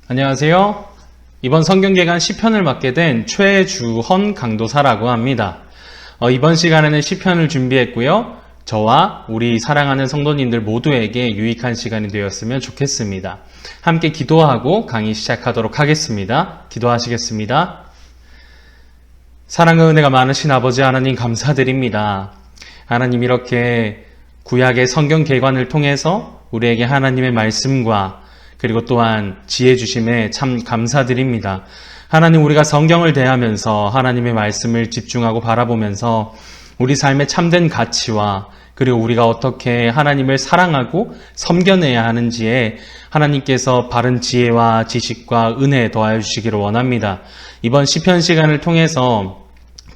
안녕하세요. 이번 성경개관 시편을 맡게 된 최주헌 강도사라고 합니다. 이번 시간에는 시편을 준비했고요. 저와 우리 사랑하는 성도님들 모두에게 유익한 시간이 되었으면 좋겠습니다. 함께 기도하고 강의 시작하도록 하겠습니다. 기도하시겠습니다. 사랑과 은혜가 많으신 아버지 하나님 감사드립니다. 하나님 이렇게 구약의 성경개관을 통해서 우리에게 하나님의 말씀과 그리고 또한 지혜 주심에 참 감사드립니다. 하나님 우리가 성경을 대하면서 하나님의 말씀을 집중하고 바라보면서 우리 삶의 참된 가치와 그리고 우리가 어떻게 하나님을 사랑하고 섬겨내야 하는지에 하나님께서 바른 지혜와 지식과 은혜 더하여 주시기를 원합니다. 이번 시편 시간을 통해서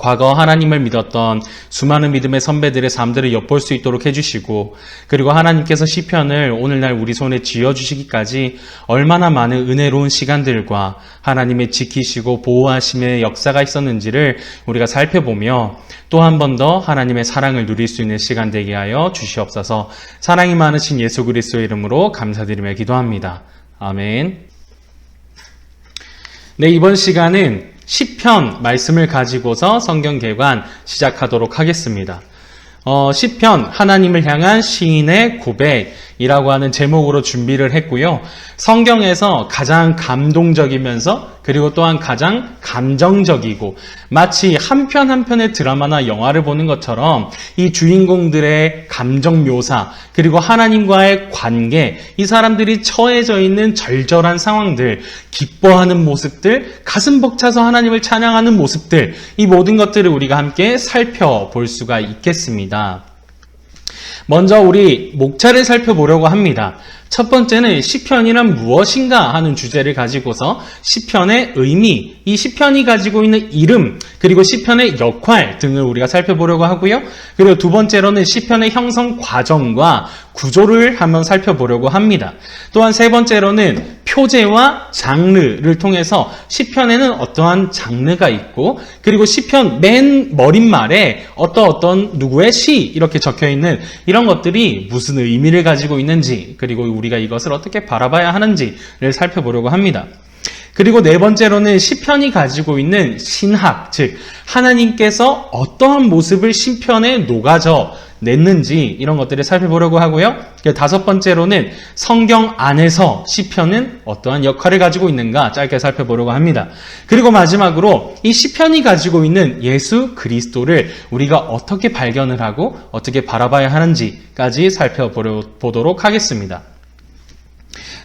과거 하나님을 믿었던 수많은 믿음의 선배들의 삶들을 엿볼 수 있도록 해주시고 그리고 하나님께서 시편을 오늘날 우리 손에 쥐어주시기까지 얼마나 많은 은혜로운 시간들과 하나님의 지키시고 보호하심의 역사가 있었는지를 우리가 살펴보며 또 한 번 더 하나님의 사랑을 누릴 수 있는 시간 되게 하여 주시옵소서. 사랑이 많으신 예수 그리스도의 이름으로 감사드리며 기도합니다. 아멘. 네, 이번 시간은 시편 말씀을 가지고서 성경개관 시작하도록 하겠습니다. 시편 하나님을 향한 시인의 고백이라고 하는 제목으로 준비를 했고요. 성경에서 가장 감동적이면서 그리고 또한 가장 감정적이고 마치 한 편 한 편의 드라마나 영화를 보는 것처럼 이 주인공들의 감정 묘사 그리고 하나님과의 관계, 이 사람들이 처해져 있는 절절한 상황들, 기뻐하는 모습들, 가슴 벅차서 하나님을 찬양하는 모습들, 이 모든 것들을 우리가 함께 살펴볼 수가 있겠습니다. 먼저 우리 목차를 살펴보려고 합니다. 첫 번째는 시편이란 무엇인가 하는 주제를 가지고서 시편의 의미, 이 시편이 가지고 있는 이름, 그리고 시편의 역할 등을 우리가 살펴보려고 하고요. 그리고 두 번째로는 시편의 형성 과정과 구조를 한번 살펴보려고 합니다. 또한 세 번째로는 표제와 장르를 통해서 시편에는 어떠한 장르가 있고 그리고 시편 맨 머릿말에 어떤 누구의 시 이렇게 적혀있는 이런 것들이 무슨 의미를 가지고 있는지 그리고 우리가 이것을 어떻게 바라봐야 하는지를 살펴보려고 합니다. 그리고 네 번째로는 시편이 가지고 있는 신학, 즉 하나님께서 어떠한 모습을 시편에 녹아져 냈는지 이런 것들을 살펴보려고 하고요. 다섯 번째로는 성경 안에서 시편은 어떠한 역할을 가지고 있는가 짧게 살펴보려고 합니다. 그리고 마지막으로 이 시편이 가지고 있는 예수 그리스도를 우리가 어떻게 발견을 하고 어떻게 바라봐야 하는지까지 살펴보도록 하겠습니다.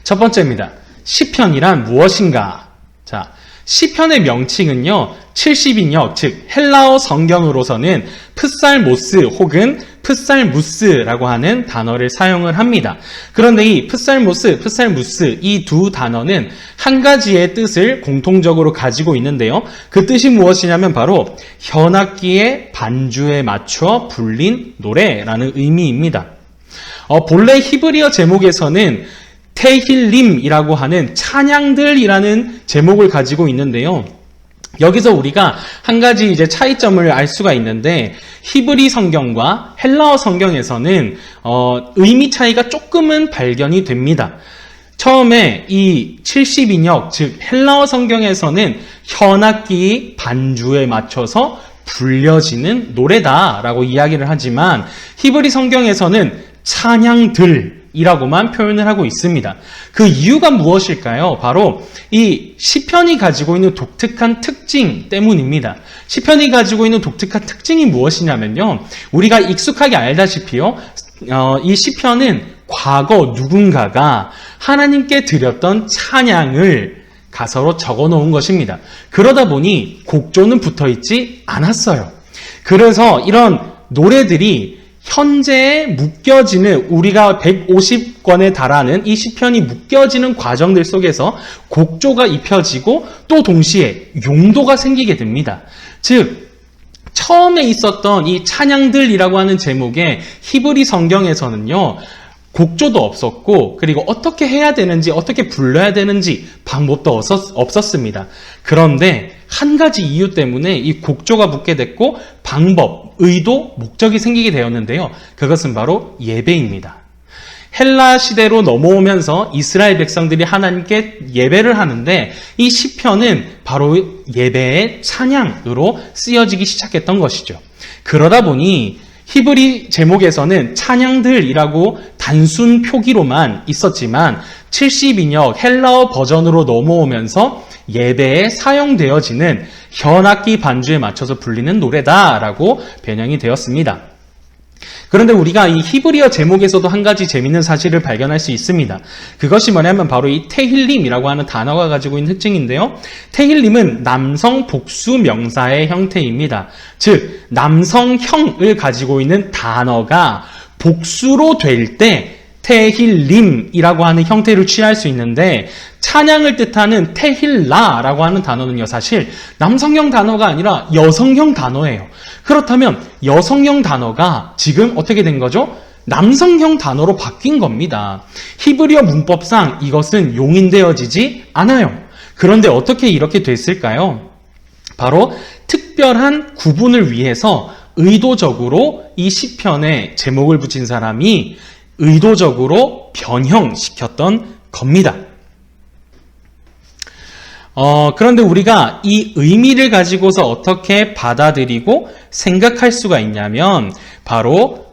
첫 번째입니다. 시편이란 무엇인가? 자, 시편의 명칭은요, 70인역, 즉 헬라어 성경으로서는 프살모스 혹은 프살무스라고 하는 단어를 사용을 합니다. 그런데 이 프살무스 이 두 단어는 한 가지의 뜻을 공통적으로 가지고 있는데요. 그 뜻이 무엇이냐면 바로 현악기의 반주에 맞춰 불린 노래라는 의미입니다. 본래 히브리어 제목에서는 테힐림이라고 하는 찬양들이라는 제목을 가지고 있는데요. 여기서 우리가 한 가지 이제 차이점을 알 수가 있는데 히브리 성경과 헬라어 성경에서는 의미 차이가 조금은 발견이 됩니다. 처음에 이 70인역, 즉 헬라어 성경에서는 현악기 반주에 맞춰서 불려지는 노래다라고 이야기를 하지만 히브리 성경에서는 찬양들 이라고만 표현을 하고 있습니다. 그 이유가 무엇일까요? 바로 이 시편이 가지고 있는 독특한 특징 때문입니다. 시편이 가지고 있는 독특한 특징이 무엇이냐면요. 우리가 익숙하게 알다시피요. 이 시편은 과거 누군가가 하나님께 드렸던 찬양을 가사로 적어 놓은 것입니다. 그러다 보니 곡조는 붙어 있지 않았어요. 그래서 이런 노래들이 현재에 묶여지는 우리가 150권에 달하는 이 시편이 묶여지는 과정들 속에서 곡조가 입혀지고 또 동시에 용도가 생기게 됩니다. 즉 처음에 있었던 이 찬양들이라고 하는 제목의 히브리 성경에서는요. 곡조도 없었고 그리고 어떻게 해야 되는지 어떻게 불러야 되는지 방법도 없었습니다. 그런데 한 가지 이유 때문에 이 곡조가 붙게 됐고 방법, 의도, 목적이 생기게 되었는데요. 그것은 바로 예배입니다. 헬라 시대로 넘어오면서 이스라엘 백성들이 하나님께 예배를 하는데 이 시편은 바로 예배의 찬양으로 쓰여지기 시작했던 것이죠. 그러다 보니 히브리 제목에서는 찬양들이라고 단순 표기로만 있었지만 70인역 헬라어 버전으로 넘어오면서 예배에 사용되어지는 현악기 반주에 맞춰서 불리는 노래다라고 변형이 되었습니다. 그런데 우리가 이 히브리어 제목에서도 한 가지 재밌는 사실을 발견할 수 있습니다. 그것이 뭐냐면 바로 이 테힐림이라고 하는 단어가 가지고 있는 특징인데요. 테힐림은 남성 복수 명사의 형태입니다. 즉 남성형을 가지고 있는 단어가 복수로 될 때 테힐림이라고 하는 형태를 취할 수 있는데 찬양을 뜻하는 테힐라라고 하는 단어는요, 사실 남성형 단어가 아니라 여성형 단어예요. 그렇다면 여성형 단어가 지금 어떻게 된 거죠? 남성형 단어로 바뀐 겁니다. 히브리어 문법상 이것은 용인되어지지 않아요. 그런데 어떻게 이렇게 됐을까요? 바로 특별한 구분을 위해서 의도적으로 이 시편에 제목을 붙인 사람이 의도적으로 변형시켰던 겁니다. 그런데 우리가 이 의미를 가지고서 어떻게 받아들이고 생각할 수가 있냐면 바로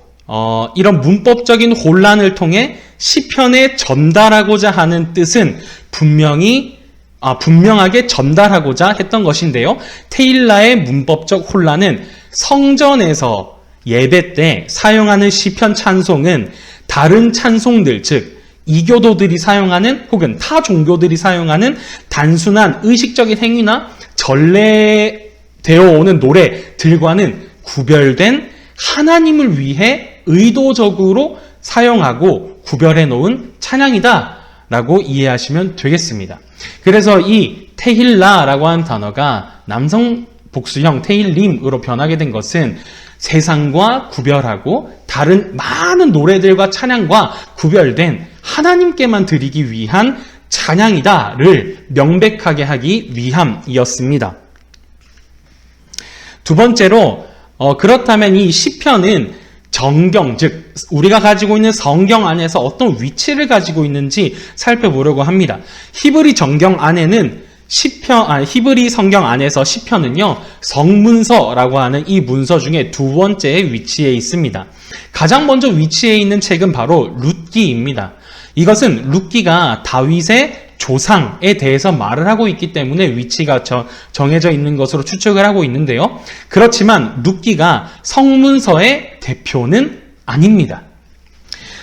이런 문법적인 혼란을 통해 시편에 전달하고자 하는 뜻은 분명하게 전달하고자 했던 것인데요. 테일라의 문법적 혼란은 성전에서 예배 때 사용하는 시편 찬송은 다른 찬송들, 즉 이교도들이 사용하는 혹은 타 종교들이 사용하는 단순한 의식적인 행위나 전래되어 오는 노래들과는 구별된 하나님을 위해 의도적으로 사용하고 구별해 놓은 찬양이다라고 이해하시면 되겠습니다. 그래서 이 테힐라라고 하는 단어가 남성 복수형 테힐림으로 변하게 된 것은 세상과 구별하고 다른 많은 노래들과 찬양과 구별된 하나님께만 드리기 위한 찬양이다를 명백하게 하기 위함이었습니다. 두 번째로 그렇다면 이 시편은 정경, 즉 우리가 가지고 있는 성경 안에서 어떤 위치를 가지고 있는지 살펴보려고 합니다. 히브리 정경 안에는 히브리 성경 안에서 시편은요, 성문서라고 하는 이 문서 중에 두 번째의 위치에 있습니다. 가장 먼저 위치해 있는 책은 바로 룻기입니다. 이것은 룻기가 다윗의 조상에 대해서 말을 하고 있기 때문에 위치가 정해져 있는 것으로 추측을 하고 있는데요. 그렇지만 룻기가 성문서의 대표는 아닙니다.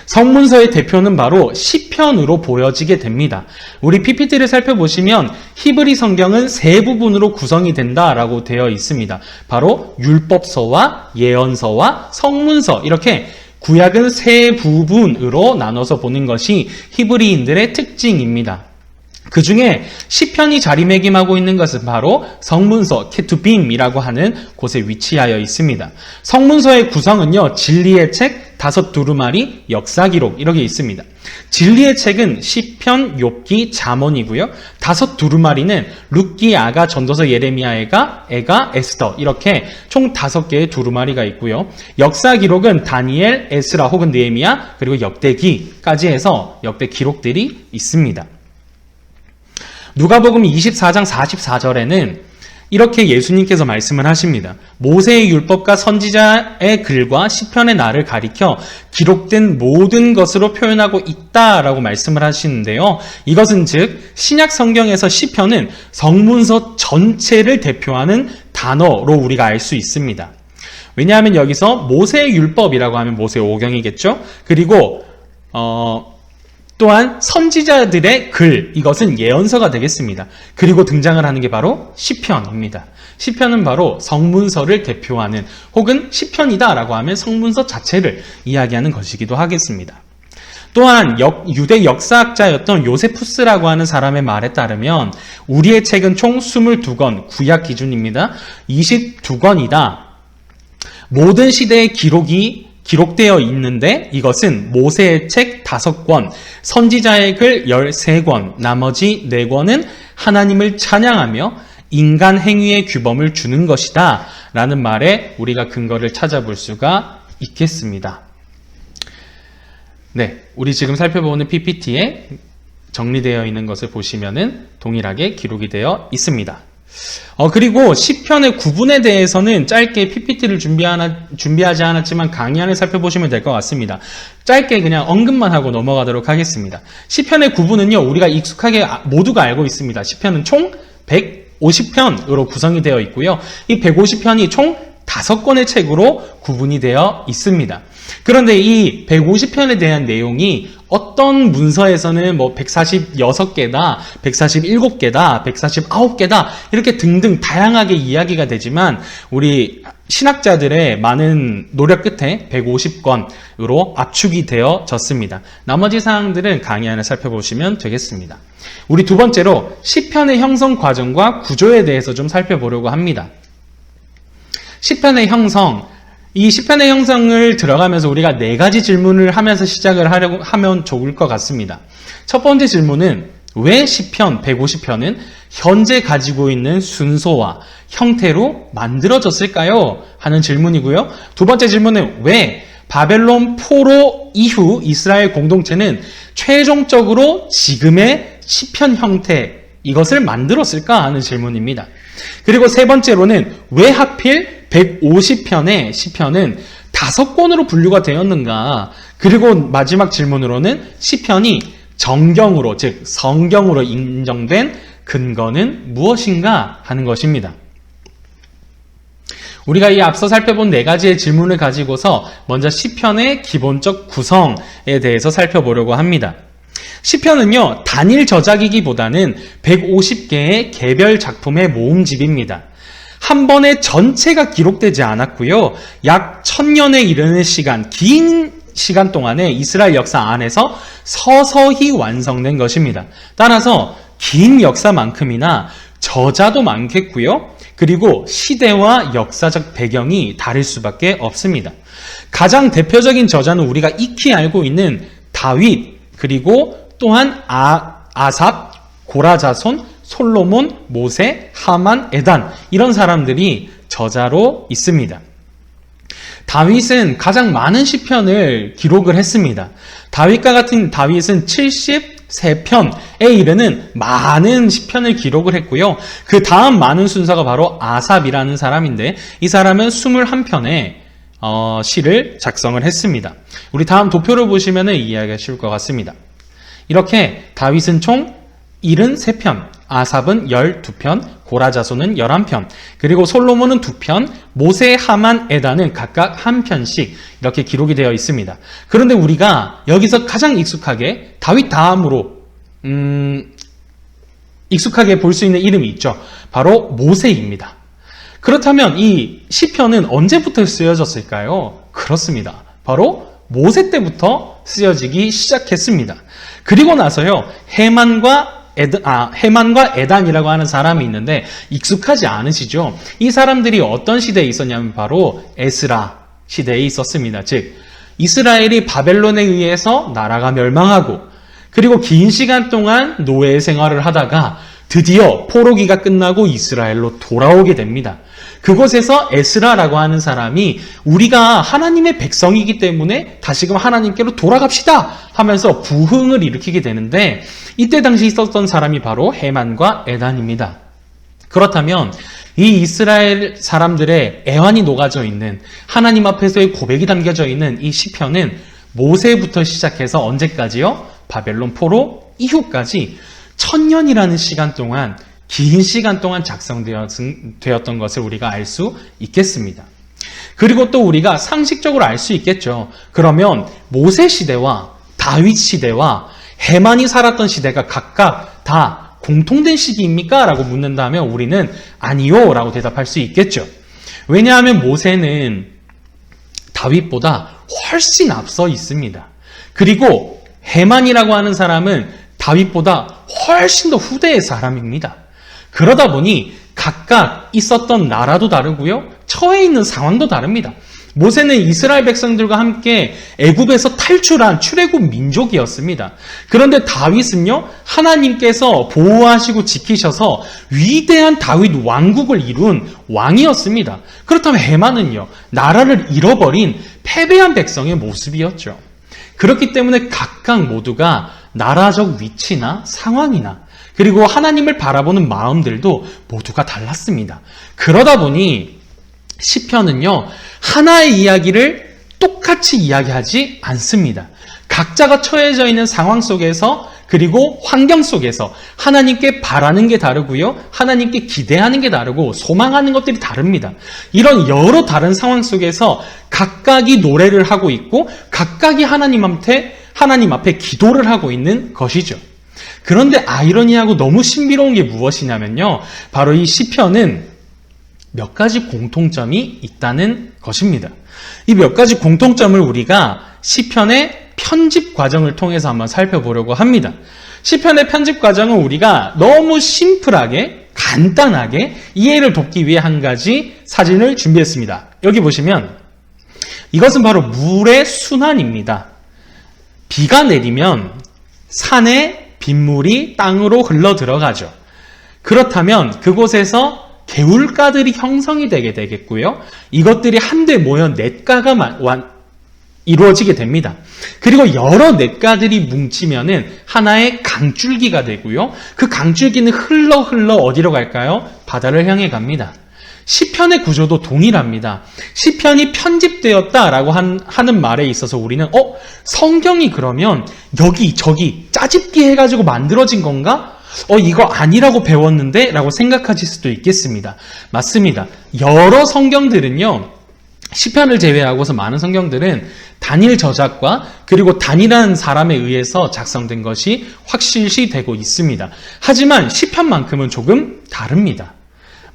성문서의 대표는 바로 시편으로 보여지게 됩니다. 우리 PPT를 살펴보시면 히브리 성경은 세 부분으로 구성이 된다라고 되어 있습니다. 바로 율법서와 예언서와 성문서, 이렇게 구약은 세 부분으로 나눠서 보는 것이 히브리인들의 특징입니다. 그 중에 시편이 자리매김하고 있는 것은 바로 성문서, 케투빔이라고 하는 곳에 위치하여 있습니다. 성문서의 구성은요, 진리의 책, 5 두루마리, 역사기록 이렇게 있습니다. 진리의 책은 시편, 욥기, 잠언이고요. 5 두루마리는 룻기, 아가, 전도서, 예레미야, 에가, 에스더 이렇게 총 5개의 두루마리가 있고요. 역사기록은 다니엘, 에스라 혹은 느헤미야 그리고 역대기까지 해서 역대 기록들이 있습니다. 누가복음 24장 44절에는 이렇게 예수님께서 말씀을 하십니다. 모세의 율법과 선지자의 글과 시편의 날을 가리켜 기록된 모든 것으로 표현하고 있다라고 말씀을 하시는데요. 이것은 즉 신약 성경에서 시편은 성문서 전체를 대표하는 단어로 우리가 알 수 있습니다. 왜냐하면 여기서 모세의 율법이라고 하면 모세 오경이겠죠. 그리고 또한 선지자들의 글, 이것은 예언서가 되겠습니다. 그리고 등장을 하는 게 바로 시편입니다. 시편은 바로 성문서를 대표하는 혹은 시편이다라고 하면 성문서 자체를 이야기하는 것이기도 하겠습니다. 또한 유대 역사학자였던 요세푸스라고 하는 사람의 말에 따르면 우리의 책은 총 22권, 구약 기준입니다. 22권이다. 모든 시대의 기록되어 있는데 이것은 모세의 책 5권, 선지자의 글 13권, 나머지 4권은 하나님을 찬양하며 인간 행위의 규범을 주는 것이다 라는 말에 우리가 근거를 찾아볼 수가 있겠습니다. 네, 우리 지금 살펴보는 PPT에 정리되어 있는 것을 보시면은 동일하게 기록이 되어 있습니다. 그리고 시편의 구분에 대해서는 짧게 PPT를 준비하지 않았지만 강의 안에 살펴보시면 될 것 같습니다. 짧게 그냥 언급만 하고 넘어가도록 하겠습니다. 시편의 구분은요, 우리가 익숙하게 모두가 알고 있습니다. 시편은 총 150편으로 구성이 되어 있고요. 이 150편이 총 5권의 책으로 구분이 되어 있습니다. 그런데 이 150편에 대한 내용이 어떤 문서에서는 뭐 146개다, 147개다, 149개다 이렇게 등등 다양하게 이야기가 되지만 우리 신학자들의 많은 노력 끝에 150권으로 압축이 되어졌습니다. 나머지 사항들은 강의 안에 살펴보시면 되겠습니다. 우리 두 번째로 시편의 형성 과정과 구조에 대해서 좀 살펴보려고 합니다. 시편의 형성, 이 시편의 형성을 들어가면서 우리가 4가지 질문을 하면서 시작을 하면 좋을 것 같습니다. 첫 번째 질문은 왜 시편 150편은 현재 가지고 있는 순서와 형태로 만들어졌을까요? 하는 질문이고요. 두 번째 질문은 왜 바벨론 포로 이후 이스라엘 공동체는 최종적으로 지금의 시편 형태 이것을 만들었을까 하는 질문입니다. 그리고 세 번째로는 왜 하필 150편의 시편은 5권으로 분류가 되었는가? 그리고 마지막 질문으로는 시편이 정경으로, 즉 성경으로 인정된 근거는 무엇인가 하는 것입니다. 우리가 이 앞서 살펴본 4가지의 질문을 가지고서 먼저 시편의 기본적 구성에 대해서 살펴보려고 합니다. 시편은요, 단일 저작이기보다는 150개의 개별 작품의 모음집입니다. 한 번에 전체가 기록되지 않았고요. 약 1000년에 이르는 시간, 긴 시간 동안에 이스라엘 역사 안에서 서서히 완성된 것입니다. 따라서 긴 역사만큼이나 저자도 많겠고요. 그리고 시대와 역사적 배경이 다를 수밖에 없습니다. 가장 대표적인 저자는 우리가 익히 알고 있는 다윗, 그리고 또한 아삽, 고라자손, 솔로몬, 모세, 하만, 에단 이런 사람들이 저자로 있습니다. 다윗은 가장 많은 시편을 기록을 했습니다. 다윗과 같은 다윗은 73편에 이르는 많은 시편을 기록을 했고요. 그 다음 많은 순서가 바로 아삽이라는 사람인데 이 사람은 21편의 시를 작성을 했습니다. 우리 다음 도표를 보시면 이해하기가 쉬울 것 같습니다. 이렇게 다윗은 총 73편, 아삽은 12편, 고라자손은 11편, 그리고 솔로몬은 2편, 모세, 하만, 에단은 각각 1편씩 이렇게 기록이 되어 있습니다. 그런데 우리가 여기서 가장 익숙하게 다윗 다음으로 익숙하게 볼 수 있는 이름이 있죠. 바로 모세입니다. 그렇다면 이 시편은 언제부터 쓰여졌을까요? 그렇습니다. 바로 모세 때부터 쓰여지기 시작했습니다. 그리고 나서요, 헤만과 에단이라고 하는 사람이 있는데 익숙하지 않으시죠? 이 사람들이 어떤 시대에 있었냐면 바로 에스라 시대에 있었습니다. 즉 이스라엘이 바벨론에 의해서 나라가 멸망하고 그리고 긴 시간 동안 노예 생활을 하다가 드디어 포로기가 끝나고 이스라엘로 돌아오게 됩니다. 그곳에서 에스라라고 하는 사람이 우리가 하나님의 백성이기 때문에 다시금 하나님께로 돌아갑시다 하면서 부흥을 일으키게 되는데 이때 당시 있었던 사람이 바로 헤만과 에단입니다. 그렇다면 이 이스라엘 사람들의 애환이 녹아져 있는 하나님 앞에서의 고백이 담겨져 있는 이 시편은 모세부터 시작해서 언제까지요? 바벨론 포로 이후까지 1000년이라는 시간 동안 긴 시간 동안 작성되었던 것을 우리가 알 수 있겠습니다. 그리고 또 우리가 상식적으로 알 수 있겠죠. 그러면 모세 시대와 다윗 시대와 헤만이 살았던 시대가 각각 다 공통된 시기입니까? 라고 묻는다면 우리는 아니요 라고 대답할 수 있겠죠. 왜냐하면 모세는 다윗보다 훨씬 앞서 있습니다. 그리고 헤만이라고 하는 사람은 다윗보다 훨씬 더 후대의 사람입니다. 그러다 보니 각각 있었던 나라도 다르고요. 처해 있는 상황도 다릅니다. 모세는 이스라엘 백성들과 함께 애굽에서 탈출한 출애굽 민족이었습니다. 그런데 다윗은요, 하나님께서 보호하시고 지키셔서 위대한 다윗 왕국을 이룬 왕이었습니다. 그렇다면 헤만은요, 나라를 잃어버린 패배한 백성의 모습이었죠. 그렇기 때문에 각각 모두가 나라적 위치나 상황이나 그리고 하나님을 바라보는 마음들도 모두가 달랐습니다. 그러다 보니 시편은요, 하나의 이야기를 똑같이 이야기하지 않습니다. 각자가 처해져 있는 상황 속에서 그리고 환경 속에서 하나님께 바라는 게 다르고요, 하나님께 기대하는 게 다르고 소망하는 것들이 다릅니다. 이런 여러 다른 상황 속에서 각각이 노래를 하고 있고 각각이 하나님 앞에 기도를 하고 있는 것이죠. 그런데 아이러니하고 너무 신비로운 게 무엇이냐면요, 바로 이 시편은 몇 가지 공통점이 있다는 것입니다. 이 몇 가지 공통점을 우리가 시편의 편집 과정을 통해서 한번 살펴보려고 합니다. 시편의 편집 과정은 우리가 너무 심플하게 간단하게 이해를 돕기 위해 한 가지 사진을 준비했습니다. 여기 보시면 이것은 바로 물의 순환입니다. 비가 내리면 산에 빗물이 땅으로 흘러 들어가죠. 그렇다면 그곳에서 개울가들이 형성이 되게 되겠고요. 이것들이 한데 모여 냇가가 이루어지게 됩니다. 그리고 여러 냇가들이 뭉치면은 하나의 강줄기가 되고요. 그 강줄기는 흘러 어디로 갈까요? 바다를 향해 갑니다. 시편의 구조도 동일합니다. 시편이 편집되었다라고 하는 말에 있어서 우리는 성경이 그러면 여기 저기 짜집기 해가지고 만들어진 건가? 이거 아니라고 배웠는데? 라고 생각하실 수도 있겠습니다. 맞습니다. 여러 성경들은요, 시편을 제외하고서 많은 성경들은 단일 저작과 그리고 단일한 사람에 의해서 작성된 것이 확실시 되고 있습니다. 하지만 시편만큼은 조금 다릅니다.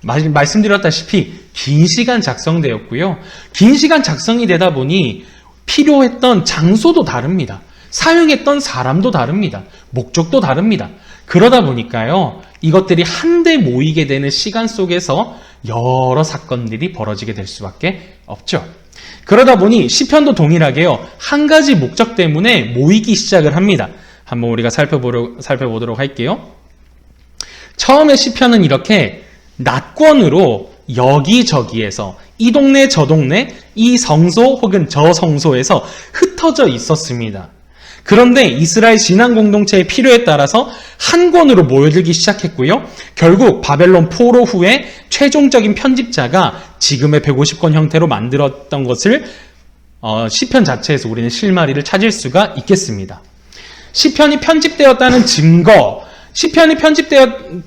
말씀드렸다시피 긴 시간 작성되었고요. 긴 시간 작성이 되다 보니 필요했던 장소도 다릅니다. 사용했던 사람도 다릅니다. 목적도 다릅니다. 그러다 보니까요, 이것들이 한데 모이게 되는 시간 속에서 여러 사건들이 벌어지게 될 수밖에 없죠. 그러다 보니 시편도 동일하게요, 한 가지 목적 때문에 모이기 시작을 합니다. 한번 우리가 살펴보도록 할게요. 처음에 시편은 이렇게 낫권으로 여기저기에서 이 동네 저 동네 이 성소 혹은 저 성소에서 흩어져 있었습니다. 그런데 이스라엘 신앙 공동체의 필요에 따라서 한 권으로 모여들기 시작했고요. 결국 바벨론 포로 후에 최종적인 편집자가 지금의 150권 형태로 만들었던 것을 시편 자체에서 우리는 실마리를 찾을 수가 있겠습니다. 시편이 편집되었다는 증거, 시편이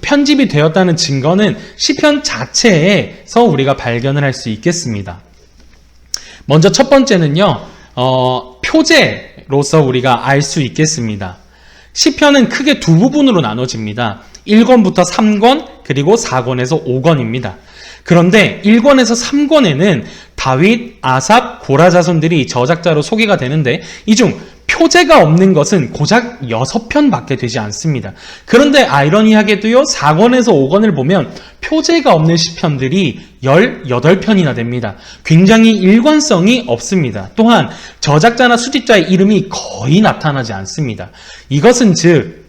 편집이 되었다는 증거는 시편 자체에서 우리가 발견을 할 수 있겠습니다. 먼저 첫 번째는요, 표제로서 우리가 알 수 있겠습니다. 시편은 크게 두 부분으로 나눠집니다. 1권부터 3권, 그리고 4권에서 5권입니다. 그런데 1권에서 3권에는 다윗, 아삽, 고라 자손들이 저작자로 소개가 되는데 이 중 표제가 없는 것은 고작 6편밖에 되지 않습니다. 그런데 아이러니하게도요, 4권에서 5권을 보면 표제가 없는 시편들이 18편이나 됩니다. 굉장히 일관성이 없습니다. 또한 저작자나 수집자의 이름이 거의 나타나지 않습니다. 이것은 즉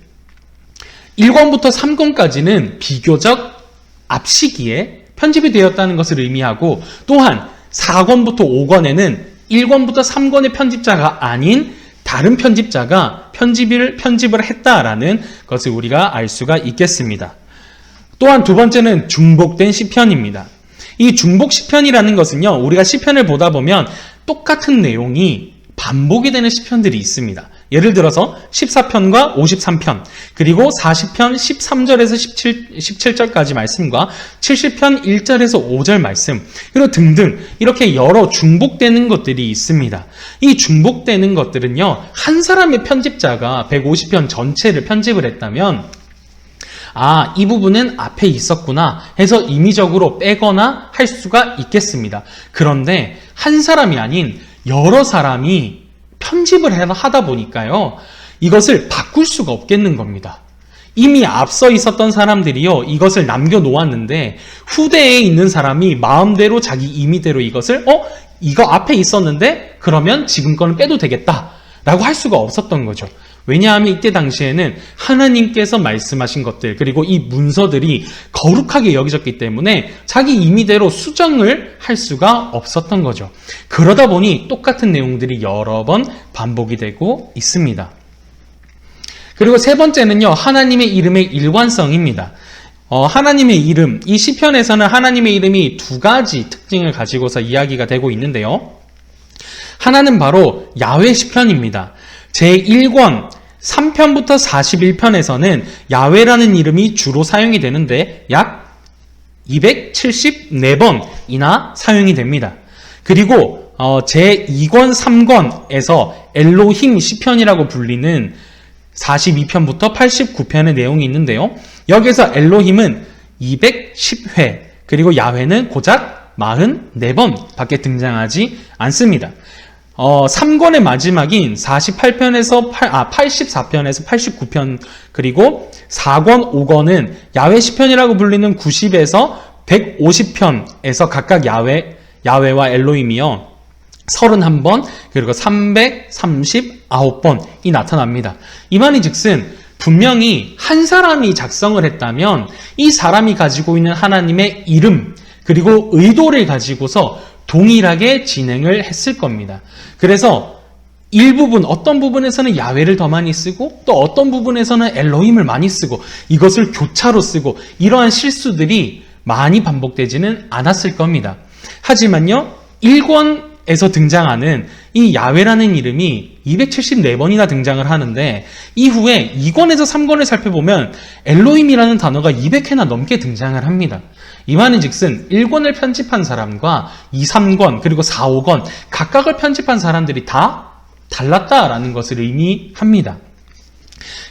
1권부터 3권까지는 비교적 앞시기에 편집이 되었다는 것을 의미하고, 또한 4권부터 5권에는 1권부터 3권의 편집자가 아닌 다른 편집자가 편집을 했다라는 것을 우리가 알 수가 있겠습니다. 또한 두 번째는 중복된 시편입니다. 이 중복 시편이라는 것은요, 우리가 시편을 보다 보면 똑같은 내용이 반복이 되는 시편들이 있습니다. 예를 들어서 14편과 53편, 그리고 40편 13절에서 17절까지 말씀과 70편 1절에서 5절 말씀, 그리고 등등 이렇게 여러 중복되는 것들이 있습니다. 이 중복되는 것들은요, 한 사람의 편집자가 150편 전체를 편집을 했다면 이 부분은 앞에 있었구나 해서 임의적으로 빼거나 할 수가 있겠습니다. 그런데 한 사람이 아닌 여러 사람이 편집을 하다 보니까요, 이것을 바꿀 수가 없겠는 겁니다. 이미 앞서 있었던 사람들이요, 이것을 남겨놓았는데 후대에 있는 사람이 마음대로 자기 임의대로 이것을 이거 앞에 있었는데 그러면 지금 거는 빼도 되겠다 라고 할 수가 없었던 거죠. 왜냐하면 이때 당시에는 하나님께서 말씀하신 것들, 그리고 이 문서들이 거룩하게 여겨졌기 때문에 자기 임의대로 수정을 할 수가 없었던 거죠. 그러다 보니 똑같은 내용들이 여러 번 반복이 되고 있습니다. 그리고 세 번째는요, 하나님의 이름의 일관성입니다. 하나님의 이름, 이 시편에서는 하나님의 이름이 두 가지 특징을 가지고서 이야기가 되고 있는데요. 하나는 바로 야훼 시편입니다. 제1권 3편부터 41편에서는 야훼라는 이름이 주로 사용이 되는데 약 274번이나 사용이 됩니다. 그리고 제2권 3권에서 엘로힘 시편이라고 불리는 42편부터 89편의 내용이 있는데요. 여기서 엘로힘은 210회, 그리고 야훼는 고작 44번 밖에 등장하지 않습니다. 3권의 마지막인 84편에서 89편, 그리고 4권, 5권은 야훼 시편이라고 불리는 90에서 150편에서 각각 야훼와 엘로힘이요 31번, 그리고 339번이 나타납니다. 이 말이 즉슨 분명히 한 사람이 작성을 했다면 이 사람이 가지고 있는 하나님의 이름, 그리고 의도를 가지고서 동일하게 진행을 했을 겁니다. 그래서 어떤 부분에서는 야훼를 더 많이 쓰고 또 어떤 부분에서는 엘로힘을 많이 쓰고 이것을 교차로 쓰고 이러한 실수들이 많이 반복되지는 않았을 겁니다. 하지만요, 1권에서 등장하는 이 야훼라는 이름이 274번이나 등장을 하는데 이후에 2권에서 3권을 살펴보면 엘로힘이라는 단어가 200회나 넘게 등장을 합니다. 이 말은 즉슨 1권을 편집한 사람과 2, 3권 그리고 4, 5권 각각을 편집한 사람들이 다 달랐다라는 것을 의미합니다.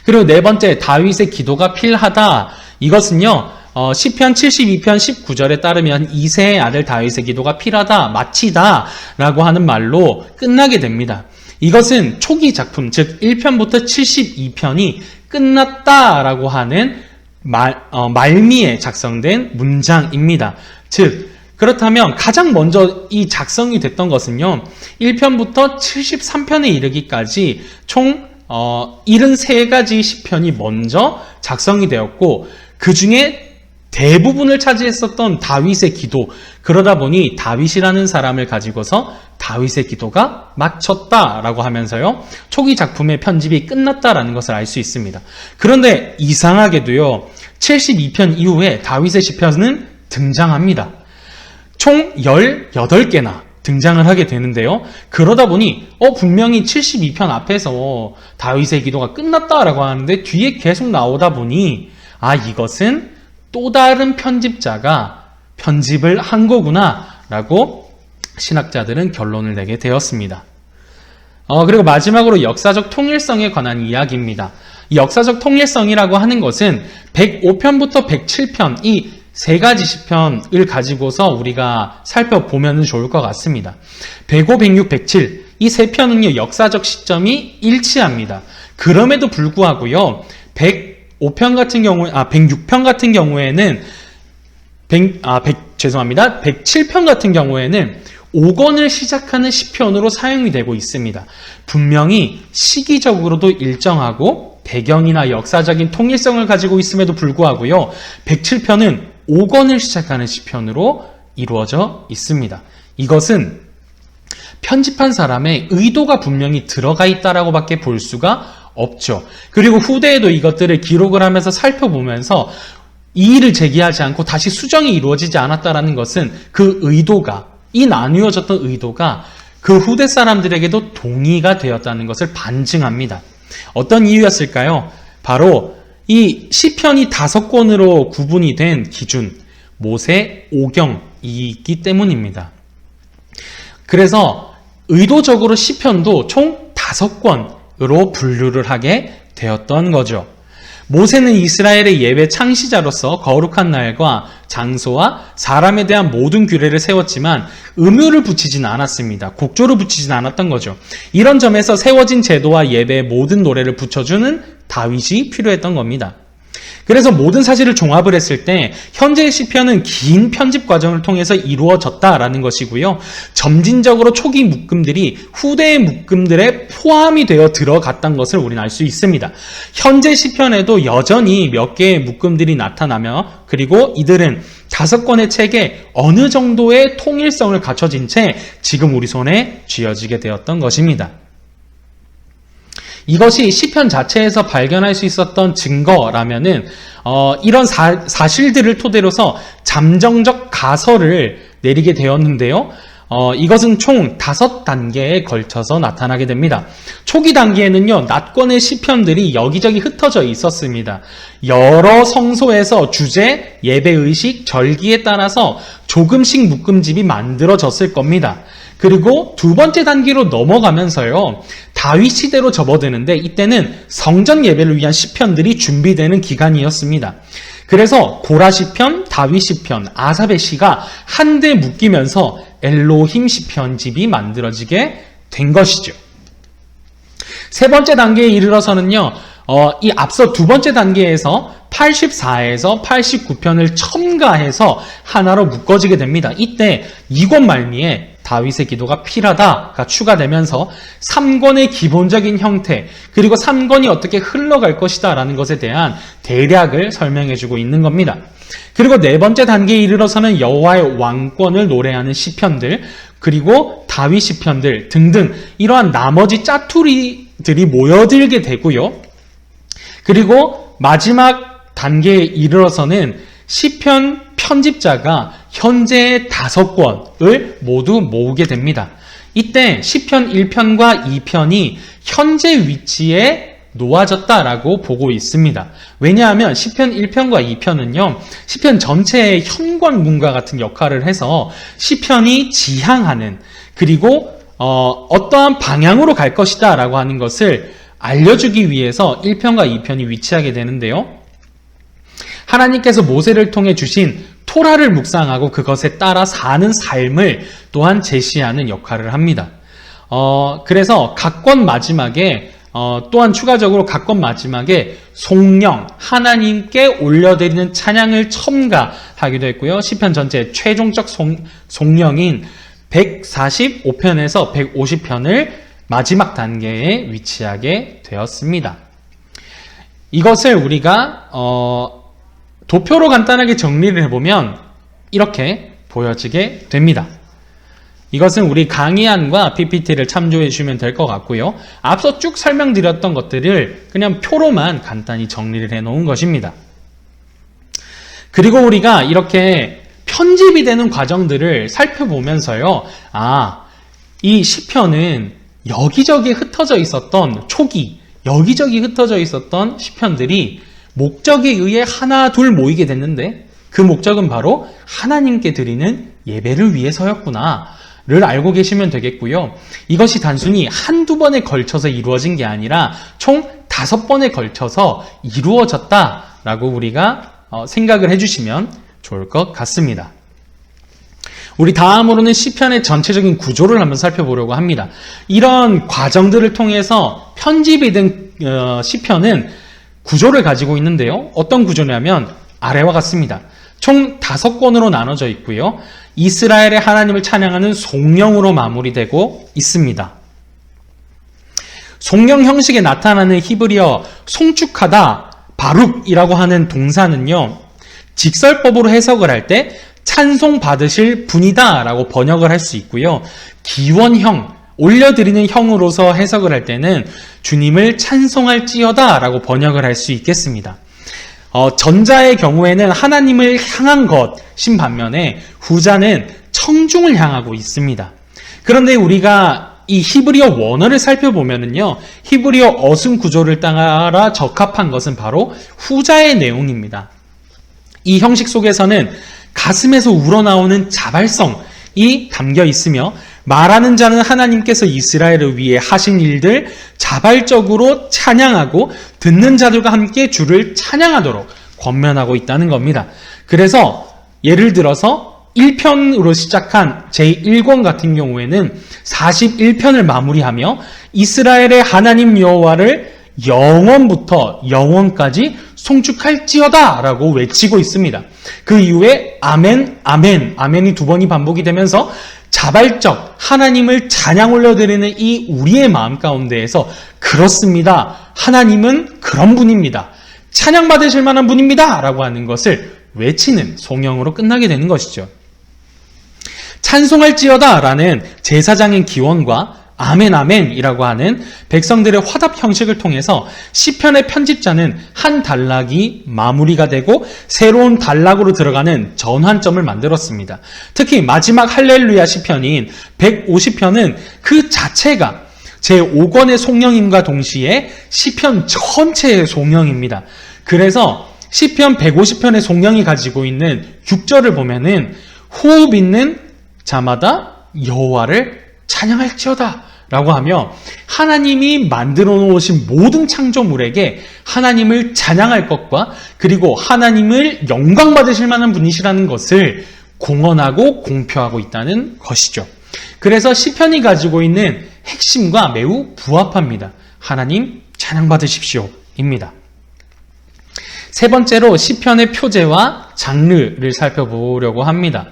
그리고 네 번째, 다윗의 기도가 필하다. 이것은요, 시편 72편 19절에 따르면 이새의 아들 다윗의 기도가 필하다, 마치다 라고 하는 말로 끝나게 됩니다. 이것은 초기 작품, 즉 1편부터 72편이 끝났다라고 하는 말미에 작성된 문장입니다. 즉, 그렇다면 가장 먼저 이 작성이 됐던 것은요, 1편부터 73편에 이르기까지 총 73가지 시편이 먼저 작성이 되었고, 그 중에 대부분을 차지했었던 다윗의 기도, 그러다 보니 다윗이라는 사람을 가지고서 다윗의 기도가 마쳤다라고 하면서요, 초기 작품의 편집이 끝났다라는 것을 알 수 있습니다. 그런데 이상하게도요, 72편 이후에 다윗의 시편은 등장합니다. 총 18개나 등장을 하게 되는데요. 그러다 보니 분명히 72편 앞에서 다윗의 기도가 끝났다라고 하는데 뒤에 계속 나오다 보니 이것은 또 다른 편집자가 편집을 한 거구나 라고 신학자들은 결론을 내게 되었습니다. 그리고 마지막으로 역사적 통일성에 관한 이야기입니다. 이 역사적 통일성이라고 하는 것은 105편부터 107편 이 세 가지 시편을 가지고서 우리가 살펴보면 좋을 것 같습니다. 105, 106, 107 이 세 편은요, 역사적 시점이 일치합니다. 그럼에도 불구하고요, 106편 같은 경우에는 107편 같은 경우에는 5권을 시작하는 시편으로 사용이 되고 있습니다. 분명히 시기적으로도 일정하고 배경이나 역사적인 통일성을 가지고 있음에도 불구하고요, 107편은 5권을 시작하는 시편으로 이루어져 있습니다. 이것은 편집한 사람의 의도가 분명히 들어가 있다라고 밖에 볼 수가 없죠. 그리고 후대에도 이것들을 기록을 하면서 살펴보면서 이의를 제기하지 않고 다시 수정이 이루어지지 않았다라는 것은 그 의도가, 이 나누어졌던 의도가 그 후대 사람들에게도 동의가 되었다는 것을 반증합니다. 어떤 이유였을까요? 바로 이 시편이 5권으로 구분이 된 기준, 모세 오경이 있기 때문입니다. 그래서 의도적으로 시편도 총 5권으로 분류를 하게 되었던 거죠. 모세는 이스라엘의 예외 창시자로서 거룩한 날과 장소와 사람에 대한 모든 규례를 세웠지만 의무를 붙이진 않았습니다. 곡조를 붙이진 않았던 거죠. 이런 점에서 세워진 제도와 예배의 모든 노래를 붙여주는 다윗이 필요했던 겁니다. 그래서 모든 사실을 종합을 했을 때 현재의 시편은 긴 편집 과정을 통해서 이루어졌다라는 것이고요. 점진적으로 초기 묶음들이 후대의 묶음들에 포함이 되어 들어갔다는 것을 우리는 알 수 있습니다. 현재 시편에도 여전히 몇 개의 묶음들이 나타나며 그리고 이들은 5권의 책에 어느 정도의 통일성을 갖춰진 채 지금 우리 손에 쥐어지게 되었던 것입니다. 이것이 시편 자체에서 발견할 수 있었던 증거라면은 이런 사실들을 토대로서 잠정적 가설을 내리게 되었는데요. 이것은 총 5단계에 걸쳐서 나타나게 됩니다. 초기 단계에는요, 낱권의 시편들이 여기저기 흩어져 있었습니다. 여러 성소에서 주제, 예배의식, 절기에 따라서 조금씩 묶음집이 만들어졌을 겁니다. 그리고 두 번째 단계로 넘어가면서요, 다윗 시대로 접어드는데 이때는 성전 예배를 위한 시편들이 준비되는 기간이었습니다. 그래서 고라 시편, 다윗 시편, 아삽의 시가 한데 묶이면서 엘로힘 시편집이 만들어지게 된 것이죠. 세 번째 단계에 이르러서는요, 이 앞서 두 번째 단계에서 84에서 89편을 첨가해서 하나로 묶어지게 됩니다. 이때 2권 말미에 다윗의 기도가 필하다가 추가되면서 3권의 기본적인 형태, 그리고 3권이 어떻게 흘러갈 것이다 라는 것에 대한 대략을 설명해주고 있는 겁니다. 그리고 네 번째 단계에 이르러서는 여호와의 왕권을 노래하는 시편들, 그리고 다윗 시편들 등등 이러한 나머지 짜투리들이 모여들게 되고요. 그리고 마지막 단계에 이르러서는 시편 편집자가 현재의 5권을 모두 모으게 됩니다. 이때 시편 1편과 2편이 현재 위치에 놓아졌다라고 보고 있습니다. 왜냐하면 시편 1편과 2편은요, 시편 전체의 현관문과 같은 역할을 해서 시편이 지향하는, 그리고 어떠한 방향으로 갈 것이다 라고 하는 것을 알려주기 위해서 1편과 2편이 위치하게 되는데요. 하나님께서 모세를 통해 주신 토라를 묵상하고 그것에 따라 사는 삶을 또한 제시하는 역할을 합니다. 그래서 각 권 마지막에 또한 추가적으로 각 권 마지막에 송영, 하나님께 올려드리는 찬양을 첨가하기도 했고요. 시편 전체 최종적 송영인 145편에서 150편을 마지막 단계에 위치하게 되었습니다. 이것을 우리가 도표로 간단하게 정리를 해보면 이렇게 보여지게 됩니다. 이것은 우리 강의안과 PPT를 참조해 주시면 될 것 같고요. 앞서 쭉 설명드렸던 것들을 그냥 표로만 간단히 정리를 해 놓은 것입니다. 그리고 우리가 이렇게 편집이 되는 과정들을 살펴보면서요. 이 시편은 여기저기 흩어져 있었던 초기, 여기저기 흩어져 있었던 시편들이 목적에 의해 하나 둘 모이게 됐는데 그 목적은 바로 하나님께 드리는 예배를 위해서였구나를 알고 계시면 되겠고요. 이것이 단순히 한두 번에 걸쳐서 이루어진 게 아니라 총 5번에 걸쳐서 이루어졌다라고 우리가 생각을 해주시면 좋을 것 같습니다. 우리 다음으로는 시편의 전체적인 구조를 한번 살펴보려고 합니다. 이런 과정들을 통해서 편집이 된 시편은 구조를 가지고 있는데요. 어떤 구조냐면 아래와 같습니다. 총 5권으로 나눠져 있고요. 이스라엘의 하나님을 찬양하는 송영으로 마무리되고 있습니다. 송영 형식에 나타나는 히브리어 송축하다, 바룩이라고 하는 동사는요. 직설법으로 해석을 할 때 찬송 받으실 분이다 라고 번역을 할 수 있고요. 기원형, 올려드리는 형으로서 해석을 할 때는 주님을 찬송할지어다 라고 번역을 할 수 있겠습니다. 전자의 경우에는 하나님을 향한 것인 반면에 후자는 청중을 향하고 있습니다. 그런데 우리가 이 히브리어 원어를 살펴보면은요, 히브리어 어순 구조를 따라 적합한 것은 바로 후자의 내용입니다. 이 형식 속에서는 가슴에서 우러나오는 자발성이 담겨 있으며 말하는 자는 하나님께서 이스라엘을 위해 하신 일들 자발적으로 찬양하고 듣는 자들과 함께 주를 찬양하도록 권면하고 있다는 겁니다. 그래서 예를 들어서 1편으로 시작한 제1권 같은 경우에는 41편을 마무리하며 이스라엘의 하나님 여호와를 영원부터 영원까지 송축할지어다 라고 외치고 있습니다. 그 이후에 아멘, 아멘, 아멘이 두 번이 반복이 되면서 자발적 하나님을 찬양 올려드리는 이 우리의 마음 가운데에서 그렇습니다. 하나님은 그런 분입니다. 찬양받으실 만한 분입니다. 라고 하는 것을 외치는 송영으로 끝나게 되는 것이죠. 찬송할지어다 라는 제사장의 기원과 아멘 아멘이라고 하는 백성들의 화답 형식을 통해서 시편의 편집자는 한 단락이 마무리가 되고 새로운 단락으로 들어가는 전환점을 만들었습니다. 특히 마지막 할렐루야 시편인 150편은 그 자체가 제5권의 송영임과 동시에 시편 전체의 송영입니다. 그래서 시편 150편의 송영이 가지고 있는 6절을 보면은 호흡 있는 자마다 여호와를 찬양할지어다 라고 하며 하나님이 만들어 놓으신 모든 창조물에게 하나님을 찬양할 것과 그리고 하나님을 영광 받으실 만한 분이시라는 것을 공언하고 공표하고 있다는 것이죠. 그래서 시편이 가지고 있는 핵심과 매우 부합합니다. 하나님 찬양 받으십시오 입니다. 세 번째로 시편의 표제와 장르를 살펴보려고 합니다.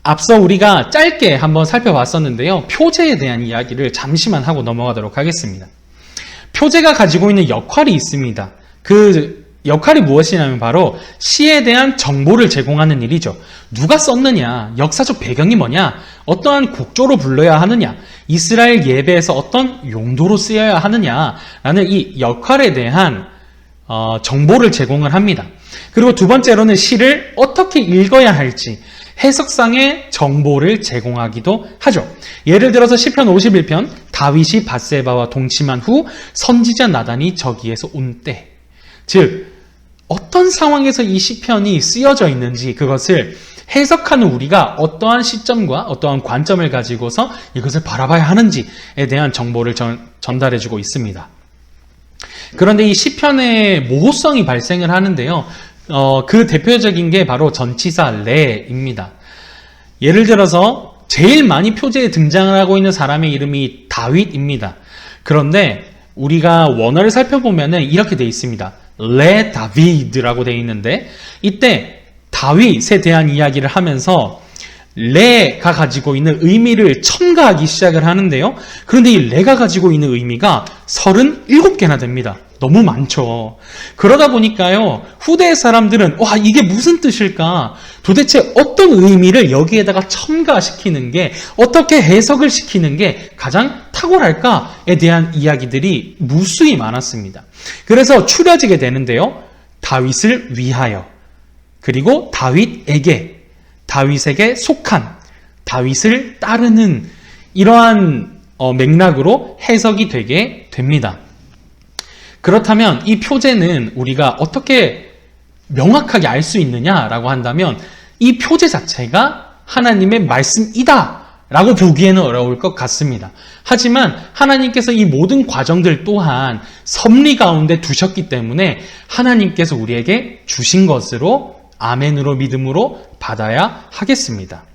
앞서 우리가 짧게 한번 살펴봤었는데요. 표제에 대한 이야기를 잠시만 하고 넘어가도록 하겠습니다. 표제가 가지고 있는 역할이 있습니다. 그 역할이 무엇이냐면 바로 시에 대한 정보를 제공하는 일이죠. 누가 썼느냐, 역사적 배경이 뭐냐, 어떠한 곡조로 불러야 하느냐, 이스라엘 예배에서 어떤 용도로 쓰여야 하느냐라는 이 역할에 대한 정보를 제공을 합니다. 그리고 두 번째로는 시를 어떻게 읽어야 할지 해석상의 정보를 제공하기도 하죠. 예를 들어서 시편 51편 다윗이 밧세바와 동침한 후 선지자 나단이 저기에서 온 때, 즉 어떤 상황에서 이 시편이 쓰여져 있는지 그것을 해석하는 우리가 어떠한 시점과 어떠한 관점을 가지고서 이것을 바라봐야 하는지에 대한 정보를 전달해주고 있습니다. 그런데 이 시편의 모호성이 발생을 하는데요. 그 대표적인 게 바로 전치사 레입니다. 예를 들어서 제일 많이 표제에 등장을 하고 있는 사람의 이름이 다윗입니다. 그런데 우리가 원어를 살펴보면 이렇게 되어 있습니다. 레 다비드라고 되어 있는데 이때 다윗에 대한 이야기를 하면서 레가 가지고 있는 의미를 첨가하기 시작을 하는데요. 그런데 이 레가 가지고 있는 의미가 37개나 됩니다. 너무 많죠. 그러다 보니까요, 후대의 사람들은 와, 이게 무슨 뜻일까? 도대체 어떤 의미를 여기에다가 첨가시키는 게, 어떻게 해석을 시키는 게 가장 탁월할까에 대한 이야기들이 무수히 많았습니다. 그래서 추려지게 되는데요. 다윗을 위하여, 그리고 다윗에게, 다윗에게 속한, 다윗을 따르는 이러한 맥락으로 해석이 되게 됩니다. 그렇다면 이 표제는 우리가 어떻게 명확하게 알 수 있느냐라고 한다면 이 표제 자체가 하나님의 말씀이다 라고 보기에는 어려울 것 같습니다. 하지만 하나님께서 이 모든 과정들 또한 섭리 가운데 두셨기 때문에 하나님께서 우리에게 주신 것으로 아멘으로 믿음으로 받아야 하겠습니다.